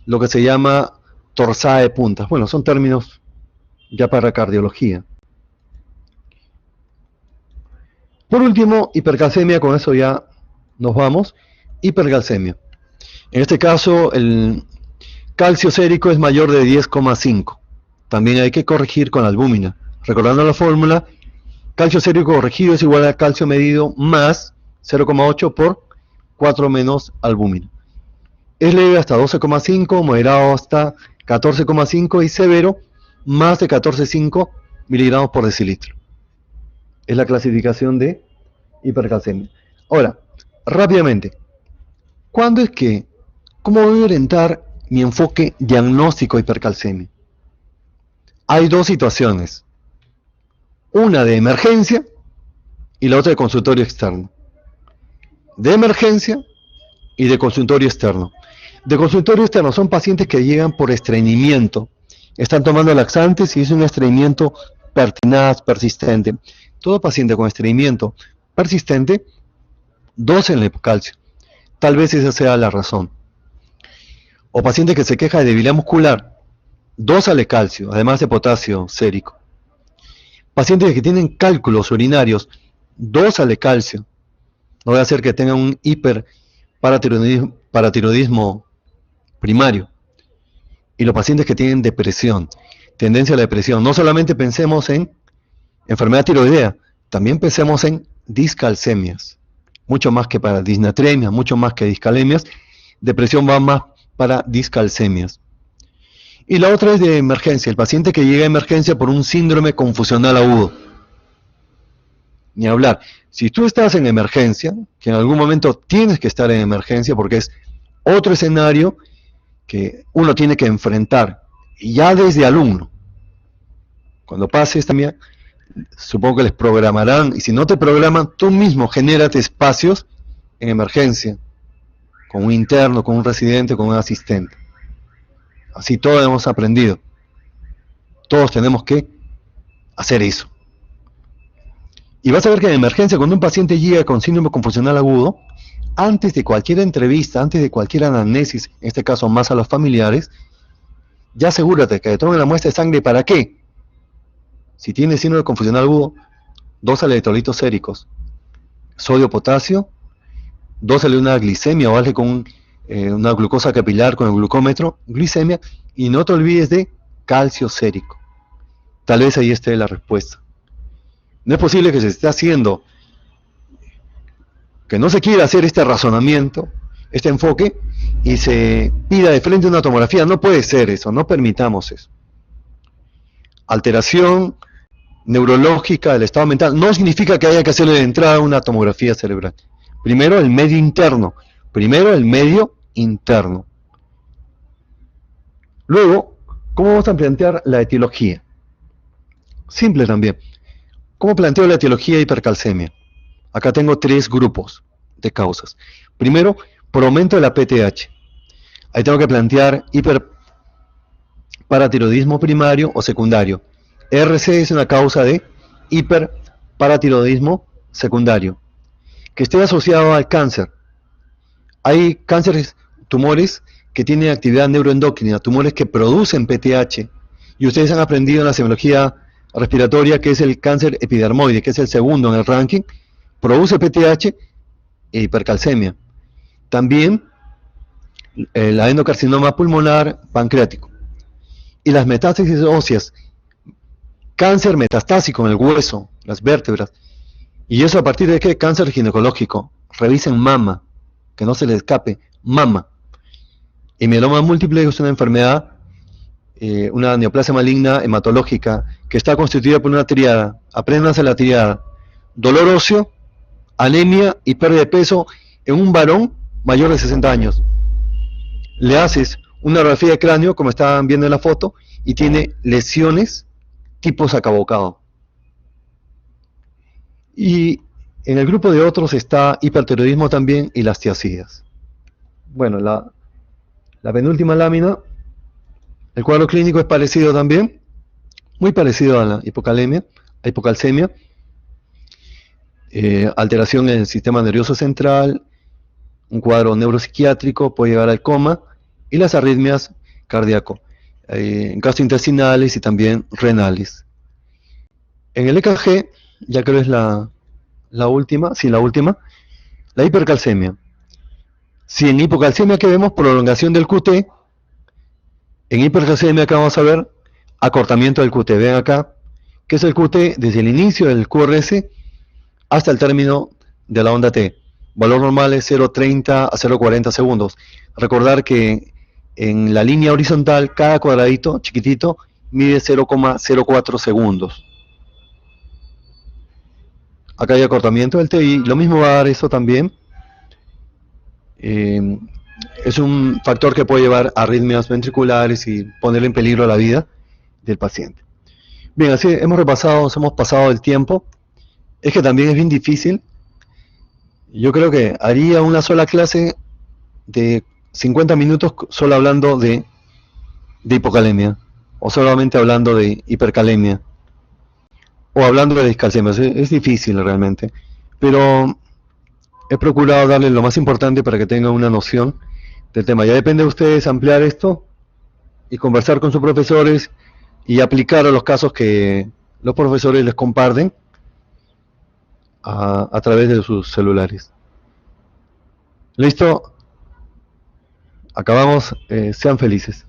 lo que se llama torsada de puntas. Bueno, son términos ya para cardiología. Por último, hipercalcemia, con eso ya nos vamos. Hipercalcemia. En este caso, el calcio sérico es mayor de 10,5. También hay que corregir con albúmina. Recordando la fórmula, calcio sérico corregido es igual a calcio medido más 0,8 por 4 menos albúmina. Es leve hasta 12,5, moderado hasta 14,5 y severo más de 14,5 miligramos por decilitro. Es la clasificación de hipercalcemia. Ahora, rápidamente, ¿cómo voy a orientar mi enfoque diagnóstico de hipercalcemia? Hay dos situaciones, una de emergencia y la otra de consultorio externo. De emergencia y de consultorio externo. De consultorio externo son pacientes que llegan por estreñimiento, están tomando laxantes y es un estreñimiento pertinaz, persistente. Todo paciente con estreñimiento persistente, dosen el hipocalcio. Tal vez esa sea la razón. O paciente que se queja de debilidad muscular, dósale calcio, además de potasio sérico. Pacientes que tienen cálculos urinarios, dósale calcio. No va a hacer que tenga un hiperparatiroidismo primario. Y los pacientes que tienen depresión, tendencia a la depresión, no solamente pensemos en enfermedad tiroidea, también pensemos en discalcemias. Mucho más que para disnatremias, mucho más que discalemias. Depresión va más para discalcemias. Y la otra es de emergencia, el paciente que llega a emergencia por un síndrome confusional agudo. Ni hablar. Si tú estás en emergencia, que en algún momento tienes que estar en emergencia porque es otro escenario que uno tiene que enfrentar, ya desde alumno. Cuando pases también, supongo que les programarán, y si no te programan, tú mismo genérate espacios en emergencia, con un interno, con un residente, con un asistente. Así todos hemos aprendido. Todos tenemos que hacer eso. Y vas a ver que en emergencia, cuando un paciente llega con síndrome confusional agudo, antes de cualquier entrevista, antes de cualquier anamnesis, en este caso más a los familiares, ya asegúrate que le tomen la muestra de sangre. ¿Para qué? Si tiene síndrome confusional agudo, dósale electrolitos séricos, sodio, potasio, dósale una glicemia o hazle con una glucosa capilar con el glucómetro, glicemia, y no te olvides de calcio sérico. Tal vez ahí esté la respuesta. No es posible que se esté haciendo, que no se quiera hacer este razonamiento, este enfoque, y se pida de frente una tomografía. No puede ser eso, no permitamos eso. Alteración neurológica del estado mental no significa que haya que hacerle de entrada una tomografía cerebral. Primero el medio interno. Luego, ¿cómo vamos a plantear la etiología? Simple también. ¿Cómo planteo la etiología de hipercalcemia? Acá tengo 3 grupos de causas. Primero, por aumento de la PTH. Ahí tengo que plantear hiperparatiroidismo primario o secundario. RC es una causa de hiperparatiroidismo secundario, que esté asociado al cáncer. Hay cánceres, tumores que tienen actividad neuroendocrina, tumores que producen PTH, y ustedes han aprendido en la semiología respiratoria que es el cáncer epidermoide, que es el segundo en el ranking, produce PTH e hipercalcemia. También el adenocarcinoma pulmonar pancreático. Y las metástasis óseas, cáncer metastásico en el hueso, las vértebras. ¿Y eso a partir de qué? Cáncer ginecológico. Revisen mama, que no se les escape, mama. Y mieloma múltiple es una enfermedad, una neoplasia maligna hematológica, que está constituida por una triada. Apréndanse la triada: dolor óseo, anemia y pérdida de peso en un varón mayor de 60 años. Le haces una radiografía de cráneo, como estaban viendo en la foto, y tiene lesiones tipo sacabocado. Y en el grupo de otros está hipertiroidismo también y las tiacidas. Bueno, la penúltima lámina, el cuadro clínico es parecido también, muy parecido a la hipocalcemia, alteración en el sistema nervioso central, un cuadro neuropsiquiátrico, puede llegar al coma, y las arritmias cardíaco, gastrointestinales y también renales. En el EKG, ya creo es la última, la hipercalcemia. Si en hipocalcemia que vemos prolongación del QT, en hipercalcemia acá vamos a ver acortamiento del QT. Ven acá que es el QT desde el inicio del QRS hasta el término de la onda T. Valor normal es 0,30 a 0,40 segundos. Recordar que en la línea horizontal, cada cuadradito chiquitito mide 0,04 segundos. Acá hay acortamiento del T y lo mismo va a dar eso también. Es un factor que puede llevar a arritmias ventriculares y poner en peligro la vida del paciente. Bien, así hemos pasado el tiempo. Es que también es bien difícil. Yo creo que haría una sola clase de 50 minutos solo hablando de hipocalemia, o solamente hablando de hipercalemia, o hablando de discalcemia. Es difícil realmente, pero he procurado darle lo más importante para que tengan una noción del tema. Ya depende de ustedes ampliar esto y conversar con sus profesores y aplicar a los casos que los profesores les comparten a través de sus celulares. ¿Listo? Acabamos. Sean felices.